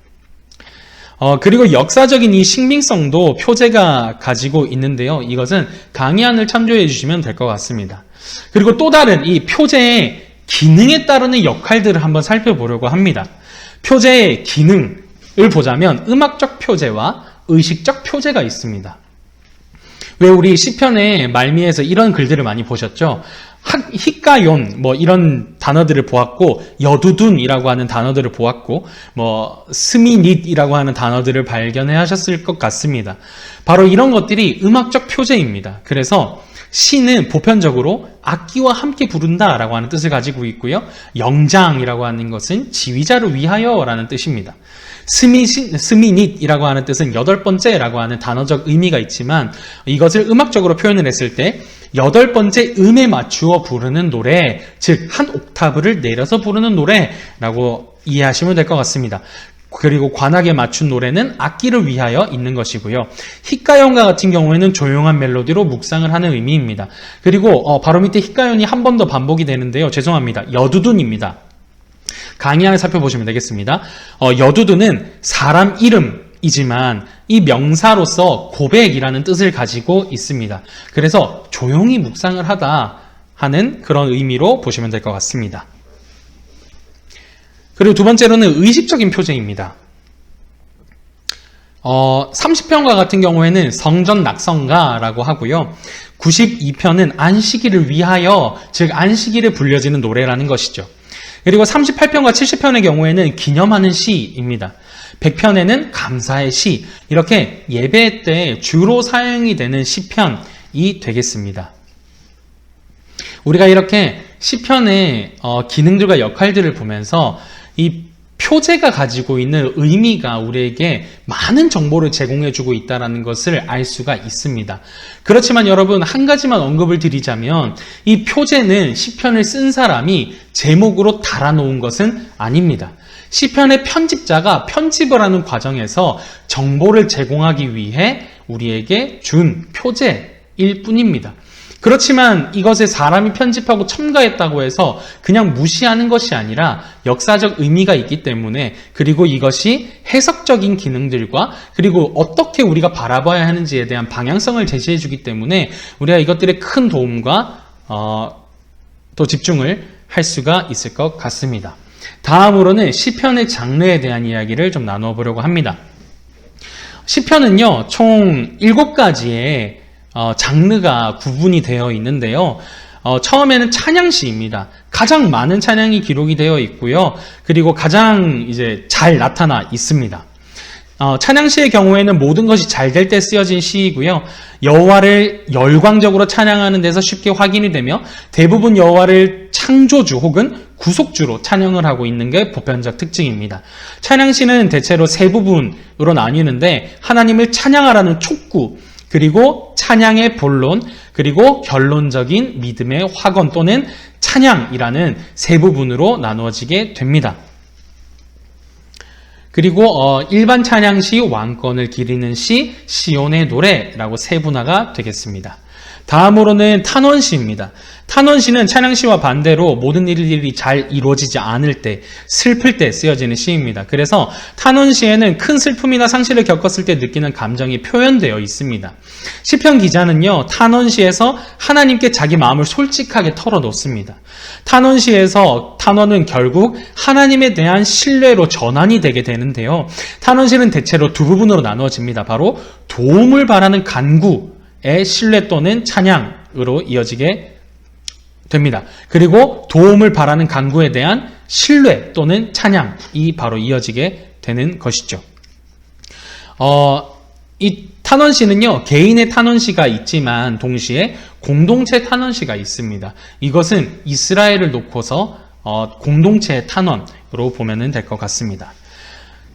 그리고 역사적인 이 신빙성도 표제가 가지고 있는데요. 이것은 강의안을 참조해 주시면 될 것 같습니다. 그리고 또 다른 이 표제의 기능에 따르는 역할들을 한번 살펴보려고 합니다. 표제의 기능을 보자면 음악적 표제와 의식적 표제가 있습니다. 왜 우리 시편의 말미에서 이런 글들을 많이 보셨죠? 히카yon 이런 단어들을 보았고, 여두둔이라고 하는 단어들을 보았고, 스미닛이라고 하는 단어들을 발견해 하셨을 것 같습니다. 바로 이런 것들이 음악적 표제입니다. 그래서 시는 보편적으로 악기와 함께 부른다라고 하는 뜻을 가지고 있고요. 영장이라고 하는 것은 지휘자를 위하여라는 뜻입니다. 스미닛이라고 하는 뜻은 8번째라고 하는 단어적 의미가 있지만 이것을 음악적으로 표현을 했을 때 8번째 음에 맞추어 부르는 노래, 즉 한 옥타브를 내려서 부르는 노래라고 이해하시면 될 것 같습니다. 그리고 관악에 맞춘 노래는 악기를 위하여 있는 것이고요. 히카연과 같은 경우에는 조용한 멜로디로 묵상을 하는 의미입니다. 그리고 바로 밑에 히카연이 한 번 더 반복이 되는데요. 죄송합니다. 여두둔입니다. 강의안을 살펴보시면 되겠습니다. 여두둔은 사람 이름 이지만 이 명사로서 고백이라는 뜻을 가지고 있습니다. 그래서 조용히 묵상을 하다 하는 그런 의미로 보시면 될 것 같습니다. 그리고 두 번째로는 의식적인 표제입니다. 30편과 같은 경우에는 성전 낙성가라고 하고요. 92편은 안식일을 위하여, 즉 안식일에 불려지는 노래라는 것이죠. 그리고 38편과 70편의 경우에는 기념하는 시입니다. 100편에는 감사의 시, 이렇게 예배 때 주로 사용이 되는 시편이 되겠습니다. 우리가 이렇게 시편의 기능들과 역할들을 보면서 이 표제가 가지고 있는 의미가 우리에게 많은 정보를 제공해주고 있다는 것을 알 수가 있습니다. 그렇지만 여러분, 한 가지만 언급을 드리자면 이 표제는 시편을 쓴 사람이 제목으로 달아놓은 것은 아닙니다. 시편의 편집자가 편집을 하는 과정에서 정보를 제공하기 위해 우리에게 준 표제일 뿐입니다. 그렇지만 이것에 사람이 편집하고 첨가했다고 해서 그냥 무시하는 것이 아니라 역사적 의미가 있기 때문에, 그리고 이것이 해석적인 기능들과 그리고 어떻게 우리가 바라봐야 하는지에 대한 방향성을 제시해 주기 때문에 우리가 이것들의 큰 도움과 또 집중을 할 수가 있을 것 같습니다. 다음으로는 시편의 장르에 대한 이야기를 좀 나누어 보려고 합니다. 시편은요, 총 7가지의 장르가 구분이 되어 있는데요. 처음에는 찬양시입니다. 가장 많은 찬양이 기록이 되어 있고요. 그리고 가장 이제 잘 나타나 있습니다. 찬양시의 경우에는 모든 것이 잘 될 때 쓰여진 시이고요. 여호와를 열광적으로 찬양하는 데서 쉽게 확인이 되며 대부분 여호와를 창조주 혹은 구속주로 찬양을 하고 있는 게 보편적 특징입니다. 찬양시는 대체로 세 부분으로 나뉘는데 하나님을 찬양하라는 촉구, 그리고 찬양의 본론, 그리고 결론적인 믿음의 확언 또는 찬양이라는 세 부분으로 나누어지게 됩니다. 그리고 일반 찬양시, 왕권을 기리는 시, 시온의 노래라고 세분화가 되겠습니다. 다음으로는 탄원시입니다. 탄원시는 찬양시와 반대로 모든 일들이 잘 이루어지지 않을 때, 슬플 때 쓰여지는 시입니다. 그래서 탄원시에는 큰 슬픔이나 상실을 겪었을 때 느끼는 감정이 표현되어 있습니다. 시편 기자는요, 탄원시에서 하나님께 자기 마음을 솔직하게 털어놓습니다. 탄원시에서 탄원은 결국 하나님에 대한 신뢰로 전환이 되게 되는데요. 탄원시는 대체로 두 부분으로 나누어집니다. 바로 도움을 바라는 간구의 신뢰 또는 찬양으로 이어지게 됩니다. 그리고 도움을 바라는 간구에 대한 신뢰 또는 찬양이 바로 이어지게 되는 것이죠. 이 탄원시는요, 개인의 탄원시가 있지만 동시에 공동체 탄원시가 있습니다. 이것은 이스라엘을 놓고서 공동체 탄원으로 보면 될 것 같습니다.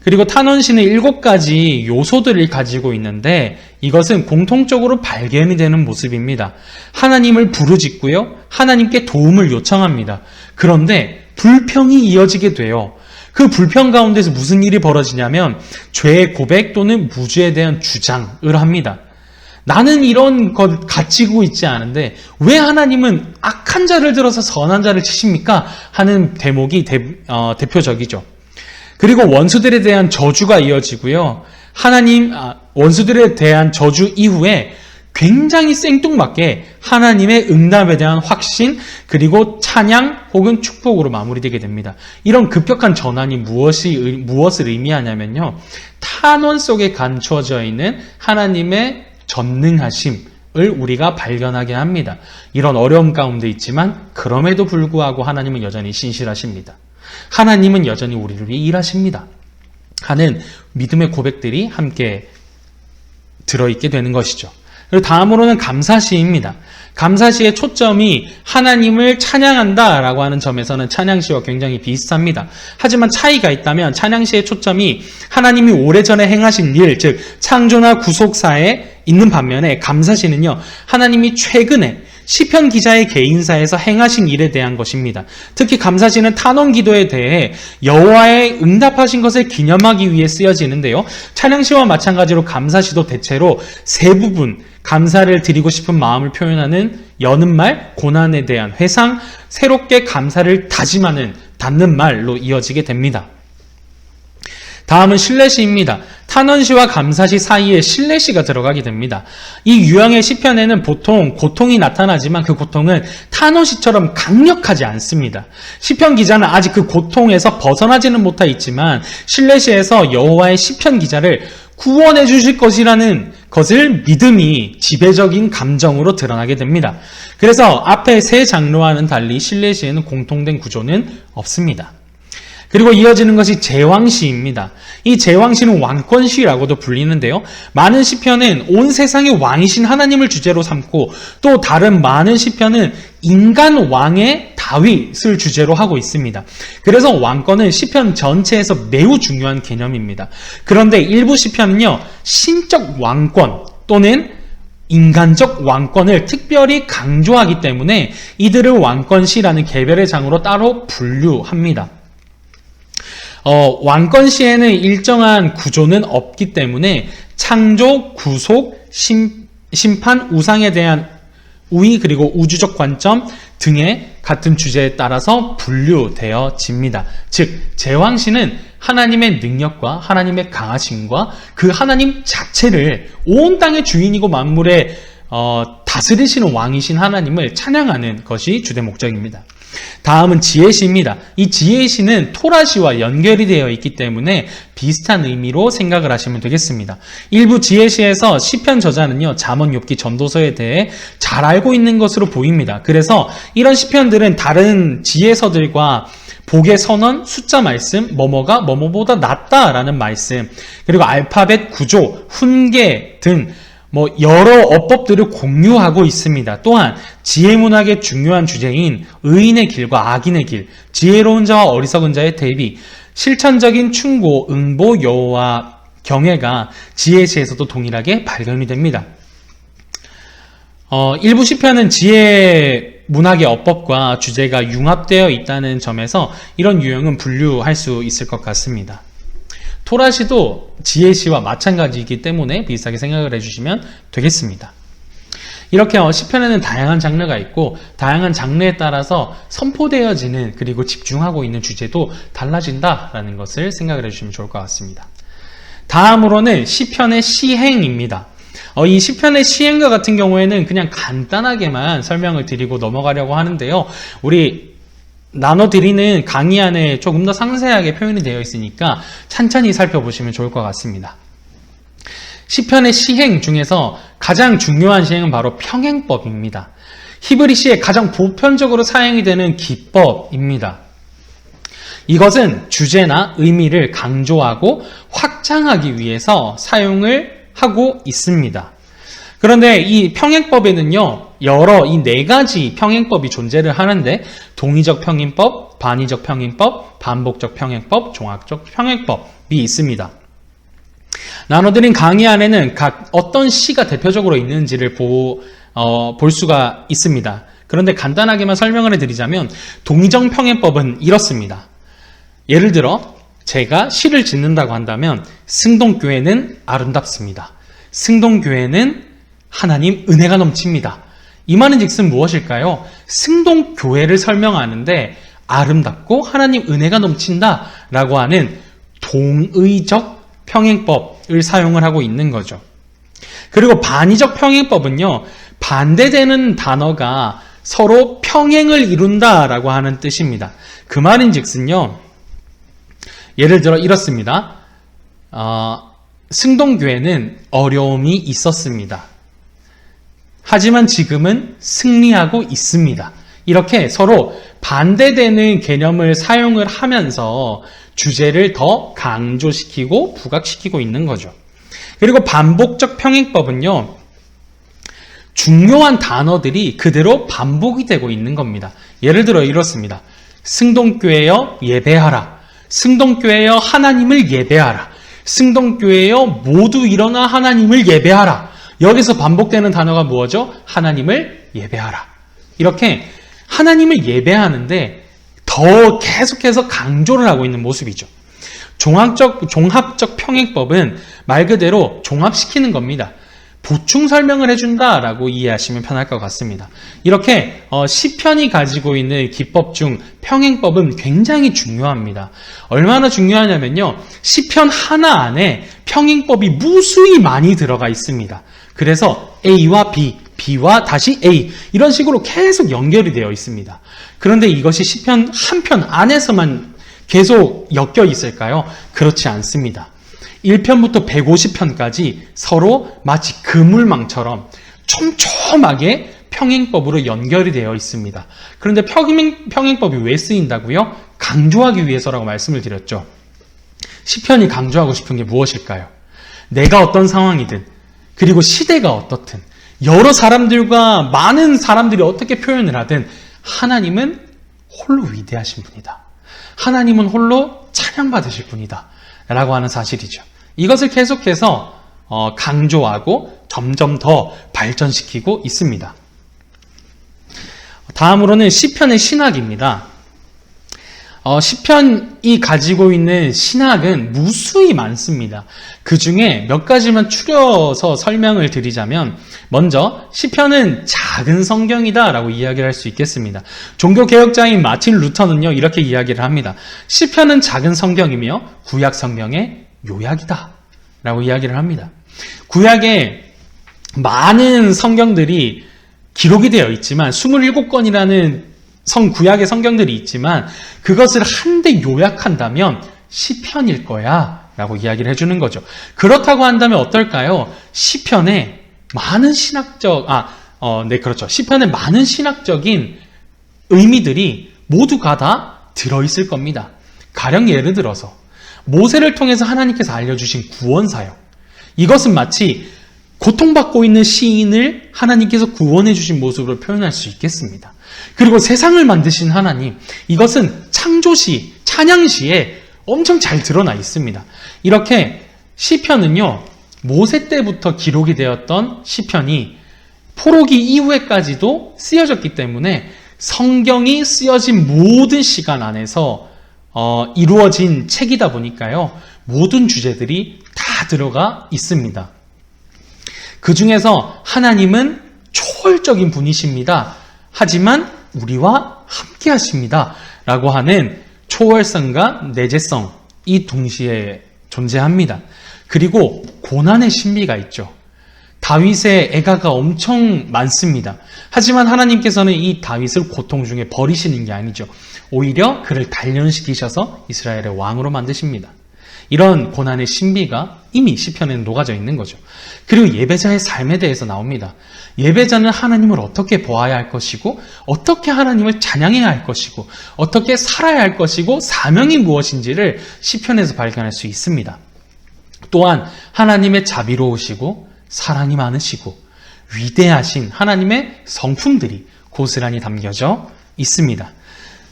그리고 탄원시는 7가지 요소들을 가지고 있는데 이것은 공통적으로 발견이 되는 모습입니다. 하나님을 부르짖고요, 하나님께 도움을 요청합니다. 그런데 불평이 이어지게 돼요. 그 불평 가운데서 무슨 일이 벌어지냐면 죄의 고백 또는 무죄에 대한 주장을 합니다. 나는 이런 것 가지고 있지 않은데 왜 하나님은 악한 자를 들어서 선한 자를 치십니까? 하는 대목이 대표적이죠. 그리고 원수들에 대한 저주가 이어지고요. 원수들에 대한 저주 이후에 굉장히 생뚱맞게 하나님의 응답에 대한 확신, 그리고 찬양 혹은 축복으로 마무리되게 됩니다. 이런 급격한 전환이 무엇을 의미하냐면요, 탄원 속에 감추어져 있는 하나님의 전능하심을 우리가 발견하게 합니다. 이런 어려움 가운데 있지만 그럼에도 불구하고 하나님은 여전히 신실하십니다. 하나님은 여전히 우리를 위해 일하십니다 하는 믿음의 고백들이 함께 들어있게 되는 것이죠. 그리고 다음으로는 감사시입니다. 감사시의 초점이 하나님을 찬양한다라고 하는 점에서는 찬양시와 굉장히 비슷합니다. 하지만 차이가 있다면 찬양시의 초점이 하나님이 오래전에 행하신 일, 즉 창조나 구속사에 있는 반면에 감사시는요, 하나님이 최근에 시편 기자의 개인사에서 행하신 일에 대한 것입니다. 특히 감사시는 탄원 기도에 대해 여호와의 응답하신 것을 기념하기 위해 쓰여지는데요. 찬양시와 마찬가지로 감사시도 대체로 세 부분, 감사를 드리고 싶은 마음을 표현하는 여는 말, 고난에 대한 회상, 새롭게 감사를 다짐하는 닫는 말로 이어지게 됩니다. 다음은 실내시입니다. 탄원시와 감사시 사이에 실내시가 들어가게 됩니다. 이 유형의 시편에는 보통 고통이 나타나지만 그 고통은 탄원시처럼 강력하지 않습니다. 시편 기자는 아직 그 고통에서 벗어나지는 못하 있지만 실내시에서 여호와의 시편 기자를 구원해 주실 것이라는 것을 믿음이 지배적인 감정으로 드러나게 됩니다. 그래서 앞에 세 장르와는 달리 실내시에는 공통된 구조는 없습니다. 그리고 이어지는 것이 제왕시입니다. 이 제왕시는 왕권시라고도 불리는데요. 많은 시편은 온 세상의 왕이신 하나님을 주제로 삼고 또 다른 많은 시편은 인간 왕의 다윗을 주제로 하고 있습니다. 그래서 왕권은 시편 전체에서 매우 중요한 개념입니다. 그런데 일부 시편은요, 신적 왕권 또는 인간적 왕권을 특별히 강조하기 때문에 이들을 왕권시라는 개별의 장으로 따로 분류합니다. 왕권시에는 일정한 구조는 없기 때문에 창조, 구속, 심판, 우상에 대한 우위 그리고 우주적 관점 등의 같은 주제에 따라서 분류되어집니다. 즉 제왕시는 하나님의 능력과 하나님의 강하심과 그 하나님 자체를 온 땅의 주인이고 만물의 다스리시는 왕이신 하나님을 찬양하는 것이 주된 목적입니다. 다음은 지혜시입니다. 이 지혜시는 토라시와 연결이 되어 있기 때문에 비슷한 의미로 생각을 하시면 되겠습니다. 일부 지혜시에서 시편 저자는요, 잠언, 욥기, 전도서에 대해 잘 알고 있는 것으로 보입니다. 그래서 이런 시편들은 다른 지혜서들과 복의 선언, 숫자 말씀, 뭐뭐가 뭐뭐보다 낫다라는 말씀, 그리고 알파벳 구조, 훈계 등 여러 어법들을 공유하고 있습니다. 또한 지혜문학의 중요한 주제인 의인의 길과 악인의 길, 지혜로운 자와 어리석은 자의 대비, 실천적인 충고, 응보, 여호와 경외가 지혜시에서도 동일하게 발견이 됩니다. 일부 시편은 지혜 문학의 어법과 주제가 융합되어 있다는 점에서 이런 유형은 분류할 수 있을 것 같습니다. 토라시도 지혜시와 마찬가지이기 때문에 비슷하게 생각을 해주시면 되겠습니다. 이렇게 시편에는 다양한 장르가 있고 다양한 장르에 따라서 선포되어지는 그리고 집중하고 있는 주제도 달라진다라는 것을 생각을 해주시면 좋을 것 같습니다. 다음으로는 시편의 시행입니다. 이 시편의 시행과 같은 경우에는 그냥 간단하게만 설명을 드리고 넘어가려고 하는데요. 우리 나눠드리는 강의 안에 조금 더 상세하게 표현이 되어 있으니까 천천히 살펴보시면 좋을 것 같습니다. 시편의 시행 중에서 가장 중요한 시행은 바로 평행법입니다. 히브리시에 가장 보편적으로 사용이 되는 기법입니다. 이것은 주제나 의미를 강조하고 확장하기 위해서 사용을 하고 있습니다. 그런데 이 평행법에는요, 이 네 가지 평행법이 존재를 하는데 동의적 평행법, 반의적 평행법, 반복적 평행법, 종합적 평행법이 있습니다. 나눠드린 강의 안에는 각 어떤 시가 대표적으로 있는지를 볼 수가 있습니다. 그런데 간단하게만 설명을 해드리자면 동의적 평행법은 이렇습니다. 예를 들어 제가 시를 짓는다고 한다면 승동교회는 아름답습니다. 승동교회는 하나님 은혜가 넘칩니다. 이 말은 즉슨 무엇일까요? 승동교회를 설명하는데 아름답고 하나님 은혜가 넘친다 라고 하는 동의적 평행법을 사용을 하고 있는 거죠. 그리고 반의적 평행법은요, 반대되는 단어가 서로 평행을 이룬다 라고 하는 뜻입니다. 그 말인 즉슨요, 예를 들어 이렇습니다. 승동교회는 어려움이 있었습니다. 하지만 지금은 승리하고 있습니다. 이렇게 서로 반대되는 개념을 사용을 하면서 주제를 더 강조시키고 부각시키고 있는 거죠. 그리고 반복적 평행법은요, 중요한 단어들이 그대로 반복이 되고 있는 겁니다. 예를 들어 이렇습니다. 승동교회여 예배하라. 승동교회여 하나님을 예배하라. 승동교회여 모두 일어나 하나님을 예배하라. 여기서 반복되는 단어가 뭐죠? 하나님을 예배하라. 이렇게 하나님을 예배하는데 더 계속해서 강조를 하고 있는 모습이죠. 종합적 평행법은 말 그대로 종합시키는 겁니다. 보충 설명을 해준다라고 이해하시면 편할 것 같습니다. 이렇게 시편이 가지고 있는 기법 중 평행법은 굉장히 중요합니다. 얼마나 중요하냐면요. 시편 하나 안에 평행법이 무수히 많이 들어가 있습니다. 그래서 A와 B, B와 다시 A 이런 식으로 계속 연결이 되어 있습니다. 그런데 이것이 시편 한 편 안에서만 계속 엮여 있을까요? 그렇지 않습니다. 1편부터 150편까지 서로 마치 그물망처럼 촘촘하게 평행법으로 연결이 되어 있습니다. 그런데 평행법이 왜 쓰인다고요? 강조하기 위해서라고 말씀을 드렸죠. 시편이 강조하고 싶은 게 무엇일까요? 내가 어떤 상황이든 그리고 시대가 어떻든 여러 사람들과 많은 사람들이 어떻게 표현을 하든 하나님은 홀로 위대하신 분이다. 하나님은 홀로 찬양받으실 분이다. 라고 하는 사실이죠. 이것을 계속해서 강조하고 점점 더 발전시키고 있습니다. 다음으로는 시편의 신학입니다. 시편이 가지고 있는 신학은 무수히 많습니다. 그 중에 몇 가지만 추려서 설명을 드리자면 먼저 시편은 작은 성경이다 라고 이야기를 할 수 있겠습니다. 종교개혁자인 마틴 루터는요 이렇게 이야기를 합니다. 시편은 작은 성경이며 구약 성경의 요약이다 라고 이야기를 합니다. 구약에 많은 성경들이 기록이 되어 있지만 27권이라는 구약의 성경들이 있지만 그것을 한데 요약한다면 시편일 거야 라고 이야기를 해주는 거죠. 그렇다고 한다면 어떨까요? 시편에 많은 시편에 많은 신학적인 의미들이 모두가 다 들어있을 겁니다. 가령 예를 들어서 모세를 통해서 하나님께서 알려주신 구원사역, 이것은 마치 고통받고 있는 시인을 하나님께서 구원해 주신 모습으로 표현할 수 있겠습니다. 그리고 세상을 만드신 하나님, 이것은 창조시, 찬양시에 엄청 잘 드러나 있습니다. 이렇게 시편은요, 모세 때부터 기록이 되었던 시편이 포로기 이후에까지도 쓰여졌기 때문에 성경이 쓰여진 모든 시간 안에서 이루어진 책이다 보니까요, 모든 주제들이 다 들어가 있습니다. 그 중에서 하나님은 초월적인 분이십니다. 하지만 우리와 함께 하십니다. 라고 하는 초월성과 내재성이 동시에 존재합니다. 그리고 고난의 신비가 있죠. 다윗의 애가가 엄청 많습니다. 하지만 하나님께서는 이 다윗을 고통 중에 버리시는 게 아니죠. 오히려 그를 단련시키셔서 이스라엘의 왕으로 만드십니다. 이런 고난의 신비가 이미 시편에는 녹아져 있는 거죠. 그리고 예배자의 삶에 대해서 나옵니다. 예배자는 하나님을 어떻게 보아야 할 것이고 어떻게 하나님을 찬양해야 할 것이고 어떻게 살아야 할 것이고 사명이 무엇인지를 시편에서 발견할 수 있습니다. 또한 하나님의 자비로우시고 사랑이 많으시고 위대하신 하나님의 성품들이 고스란히 담겨져 있습니다.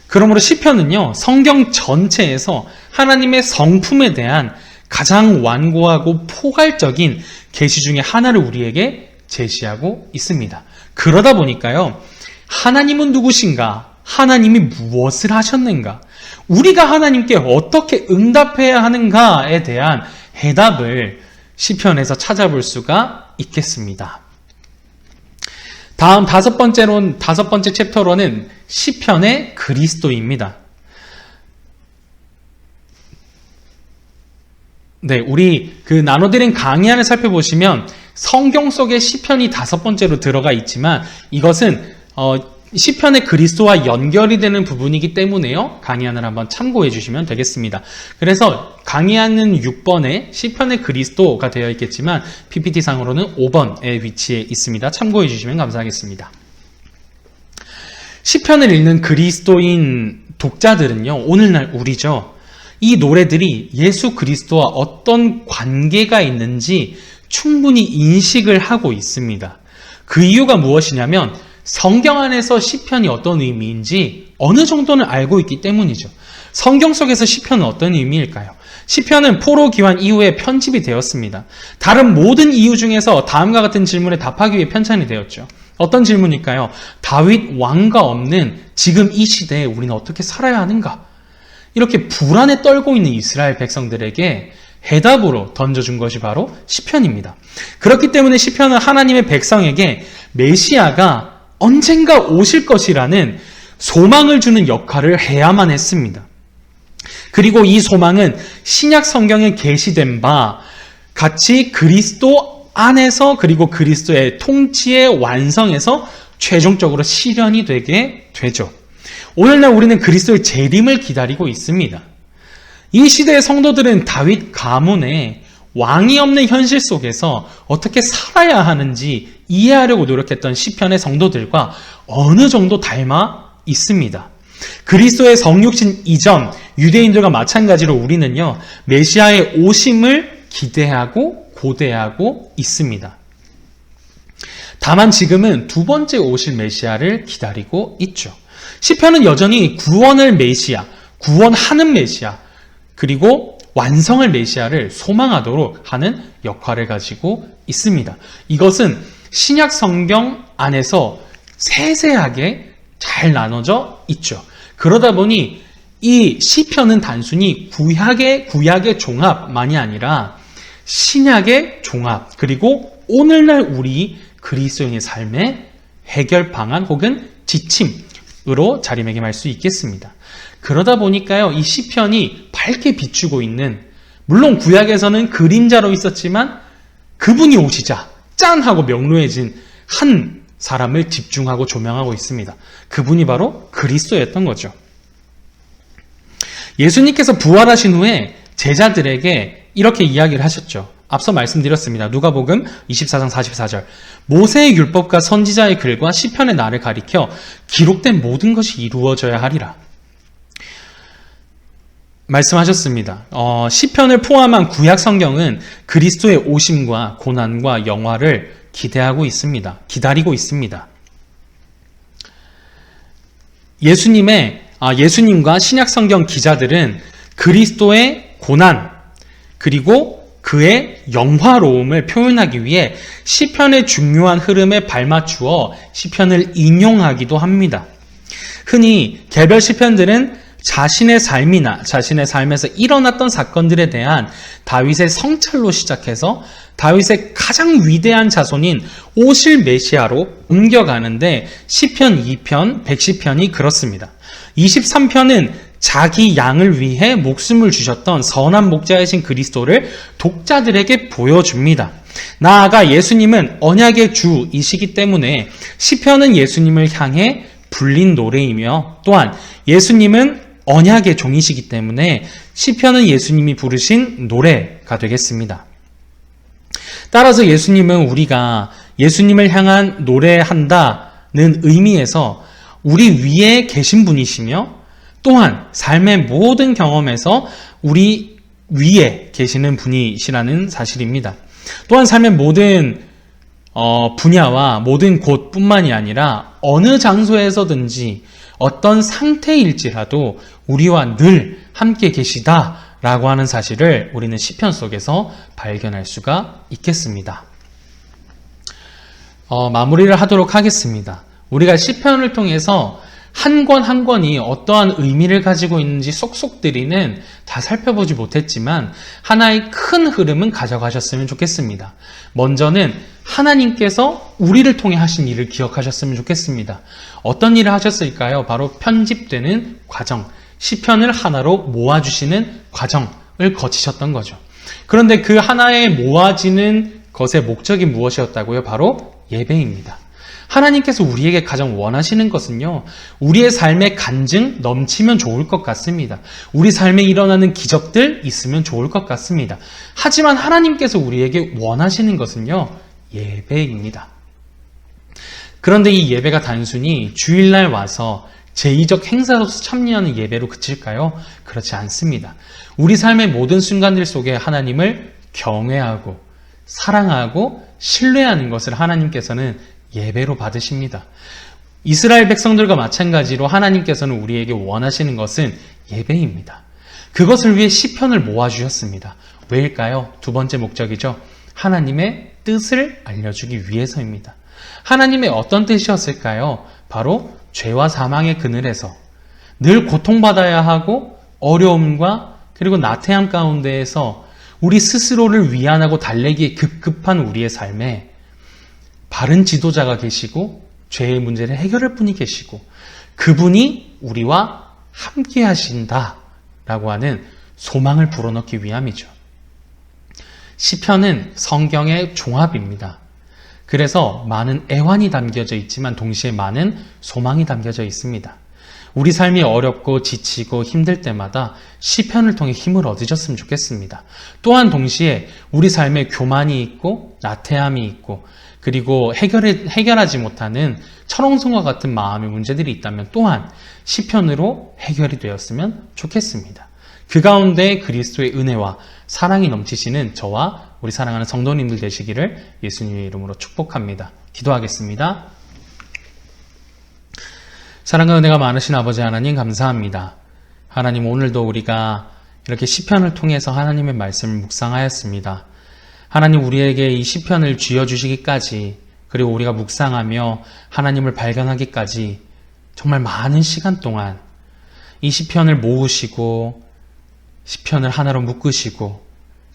그러므로 시편은요, 성경 전체에서 하나님의 성품에 대한 가장 완고하고 포괄적인 계시 중에 하나를 우리에게 제시하고 있습니다. 그러다 보니까요, 하나님은 누구신가? 하나님이 무엇을 하셨는가? 우리가 하나님께 어떻게 응답해야 하는가에 대한 해답을 시편에서 찾아볼 수가 있겠습니다. 다음 다섯 번째 챕터로는 시편의 그리스도입니다. 네, 우리 나눠드린 강의안을 살펴보시면 성경 속에 시편이 5번째로 들어가 있지만 이것은 시편의 그리스도와 연결이 되는 부분이기 때문에요. 강의안을 한번 참고해 주시면 되겠습니다. 그래서 강의안은 6번에 시편의 그리스도가 되어 있겠지만 PPT상으로는 5번에 위치해 있습니다. 참고해 주시면 감사하겠습니다. 시편을 읽는 그리스도인 독자들은요, 오늘날 우리죠. 이 노래들이 예수 그리스도와 어떤 관계가 있는지 충분히 인식을 하고 있습니다. 그 이유가 무엇이냐면 성경 안에서 시편이 어떤 의미인지 어느 정도는 알고 있기 때문이죠. 성경 속에서 시편은 어떤 의미일까요? 시편은 포로 기환 이후에 편집이 되었습니다. 다른 모든 이유 중에서 다음과 같은 질문에 답하기 위해 편찬이 되었죠. 어떤 질문일까요? 다윗 왕가 없는 지금 이 시대에 우리는 어떻게 살아야 하는가? 이렇게 불안에 떨고 있는 이스라엘 백성들에게 해답으로 던져준 것이 바로 시편입니다. 그렇기 때문에 시편은 하나님의 백성에게 메시아가 언젠가 오실 것이라는 소망을 주는 역할을 해야만 했습니다. 그리고 이 소망은 신약 성경에 게시된 바 같이 그리스도 안에서 그리고 그리스도의 통치의 완성에서 최종적으로 실현이 되게 되죠. 오늘날 우리는 그리스도의 재림을 기다리고 있습니다. 이 시대의 성도들은 다윗 가문에 왕이 없는 현실 속에서 어떻게 살아야 하는지 이해하려고 노력했던 시편의 성도들과 어느 정도 닮아 있습니다. 그리스도의 성육신 이전 유대인들과 마찬가지로 우리는요, 메시아의 오심을 기대하고 고대하고 있습니다. 다만 지금은 두 번째 오실 메시아를 기다리고 있죠. 시편은 여전히 구원을 메시아, 구원하는 메시아, 그리고 완성을 메시아를 소망하도록 하는 역할을 가지고 있습니다. 이것은 신약 성경 안에서 세세하게 잘 나눠져 있죠. 그러다 보니 이 시편은 단순히 구약의 종합만이 아니라 신약의 종합, 그리고 오늘날 우리 그리스도인의 삶의 해결 방안 혹은 지침으로 자리매김할 수 있겠습니다. 그러다 보니까요, 이 시편이 밝게 비추고 있는, 물론 구약에서는 그림자로 있었지만 그분이 오시자 짠 하고 명료해진 한 사람을 집중하고 조명하고 있습니다. 그분이 바로 그리스도였던 거죠. 예수님께서 부활하신 후에 제자들에게 이렇게 이야기를 하셨죠. 앞서 말씀드렸습니다. 누가복음 24장 44절. 모세의 율법과 선지자의 글과 시편의 날을 가리켜 기록된 모든 것이 이루어져야 하리라. 말씀하셨습니다. 시편을 포함한 구약 성경은 그리스도의 오심과 고난과 영화를 기대하고 있습니다. 기다리고 있습니다. 예수님과 신약 성경 기자들은 그리스도의 고난 그리고 그의 영화로움을 표현하기 위해 시편의 중요한 흐름에 발맞추어 시편을 인용하기도 합니다. 흔히 개별 시편들은 자신의 삶이나 자신의 삶에서 일어났던 사건들에 대한 다윗의 성찰로 시작해서 다윗의 가장 위대한 자손인 오실 메시아로 옮겨가는데 시편 2편, 110편이 그렇습니다. 23편은 자기 양을 위해 목숨을 주셨던 선한 목자이신 그리스도를 독자들에게 보여줍니다. 나아가 예수님은 언약의 주이시기 때문에 시편은 예수님을 향해 불린 노래이며 또한 예수님은 언약의 종이시기 때문에 시편은 예수님이 부르신 노래가 되겠습니다. 따라서 예수님은 우리가 예수님을 향한 노래한다는 의미에서 우리 위에 계신 분이시며 또한 삶의 모든 경험에서 우리 위에 계시는 분이시라는 사실입니다. 또한 삶의 모든 분야와 모든 곳뿐만이 아니라 어느 장소에서든지 어떤 상태일지라도 우리와 늘 함께 계시다라고 하는 사실을 우리는 시편 속에서 발견할 수가 있겠습니다. 마무리를 하도록 하겠습니다. 우리가 시편을 통해서 한 권 한 권이 어떠한 의미를 가지고 있는지 쏙쏙들이는 다 살펴보지 못했지만 하나의 큰 흐름은 가져가셨으면 좋겠습니다. 먼저는 하나님께서 우리를 통해 하신 일을 기억하셨으면 좋겠습니다. 어떤 일을 하셨을까요? 바로 편집되는 과정, 시편을 하나로 모아주시는 과정을 거치셨던 거죠. 그런데 그 하나에 모아지는 것의 목적이 무엇이었다고요? 바로 예배입니다. 하나님께서 우리에게 가장 원하시는 것은요, 우리의 삶의 간증 넘치면 좋을 것 같습니다. 우리 삶에 일어나는 기적들 있으면 좋을 것 같습니다. 하지만 하나님께서 우리에게 원하시는 것은요, 예배입니다. 그런데 이 예배가 단순히 주일날 와서 제의적 행사로서 참여하는 예배로 그칠까요? 그렇지 않습니다. 우리 삶의 모든 순간들 속에 하나님을 경외하고 사랑하고 신뢰하는 것을 하나님께서는 예배로 받으십니다. 이스라엘 백성들과 마찬가지로 하나님께서는 우리에게 원하시는 것은 예배입니다. 그것을 위해 시편을 모아주셨습니다. 왜일까요? 두 번째 목적이죠. 하나님의 뜻을 알려주기 위해서입니다. 하나님의 어떤 뜻이었을까요? 바로 죄와 사망의 그늘에서 늘 고통받아야 하고 어려움과 그리고 나태함 가운데에서 우리 스스로를 위안하고 달래기에 급급한 우리의 삶에 바른 지도자가 계시고 죄의 문제를 해결할 분이 계시고 그분이 우리와 함께 하신다라고 하는 소망을 불어넣기 위함이죠. 시편은 성경의 종합입니다. 그래서 많은 애환이 담겨져 있지만 동시에 많은 소망이 담겨져 있습니다. 우리 삶이 어렵고 지치고 힘들 때마다 시편을 통해 힘을 얻으셨으면 좋겠습니다. 또한 동시에 우리 삶에 교만이 있고 나태함이 있고 그리고 해결하지 못하는 철옹성과 같은 마음의 문제들이 있다면 또한 시편으로 해결이 되었으면 좋겠습니다. 그 가운데 그리스도의 은혜와 사랑이 넘치시는 저와 우리 사랑하는 성도님들 되시기를 예수님의 이름으로 축복합니다. 기도하겠습니다. 사랑과 은혜가 많으신 아버지 하나님 감사합니다. 하나님 오늘도 우리가 이렇게 시편을 통해서 하나님의 말씀을 묵상하였습니다. 하나님 우리에게 이 시편을 쥐어주시기까지 그리고 우리가 묵상하며 하나님을 발견하기까지 정말 많은 시간 동안 이 시편을 모으시고 시편을 하나로 묶으시고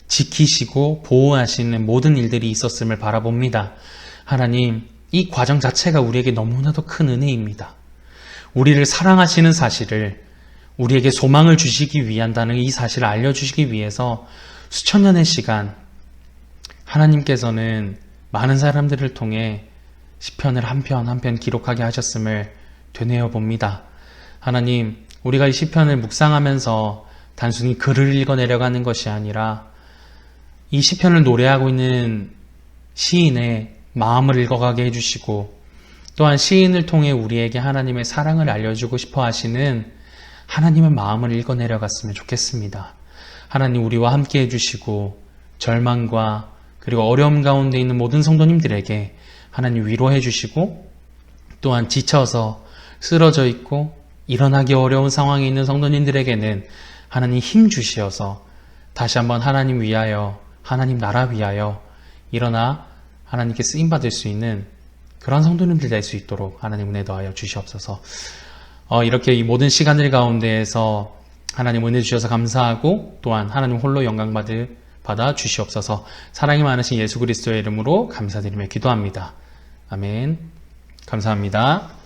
지키시고 보호하시는 모든 일들이 있었음을 바라봅니다. 하나님 이 과정 자체가 우리에게 너무나도 큰 은혜입니다. 우리를 사랑하시는 사실을 우리에게 소망을 주시기 위한다는 이 사실을 알려주시기 위해서 수천 년의 시간 하나님께서는 많은 사람들을 통해 시편을 한 편 한 편 기록하게 하셨음을 되뇌어 봅니다. 하나님 우리가 이 시편을 묵상하면서 단순히 글을 읽어내려가는 것이 아니라 이 시편을 노래하고 있는 시인의 마음을 읽어가게 해주시고 또한 시인을 통해 우리에게 하나님의 사랑을 알려주고 싶어 하시는 하나님의 마음을 읽어내려갔으면 좋겠습니다. 하나님 우리와 함께 해주시고 절망과 그리고 어려움 가운데 있는 모든 성도님들에게 하나님 위로해 주시고 또한 지쳐서 쓰러져 있고 일어나기 어려운 상황에 있는 성도님들에게는 하나님 힘 주시어서 다시 한번 하나님 위하여 하나님 나라 위하여 일어나 하나님께 쓰임받을 수 있는 그런 성도님들 될 수 있도록 하나님 은혜 더하여 주시옵소서. 이렇게 이 모든 시간들 가운데에서 하나님 은혜 주셔서 감사하고 또한 하나님 홀로 영광 받아 주시옵소서. 사랑이 많으신 예수 그리스도의 이름으로 감사드리며 기도합니다. 아멘. 감사합니다.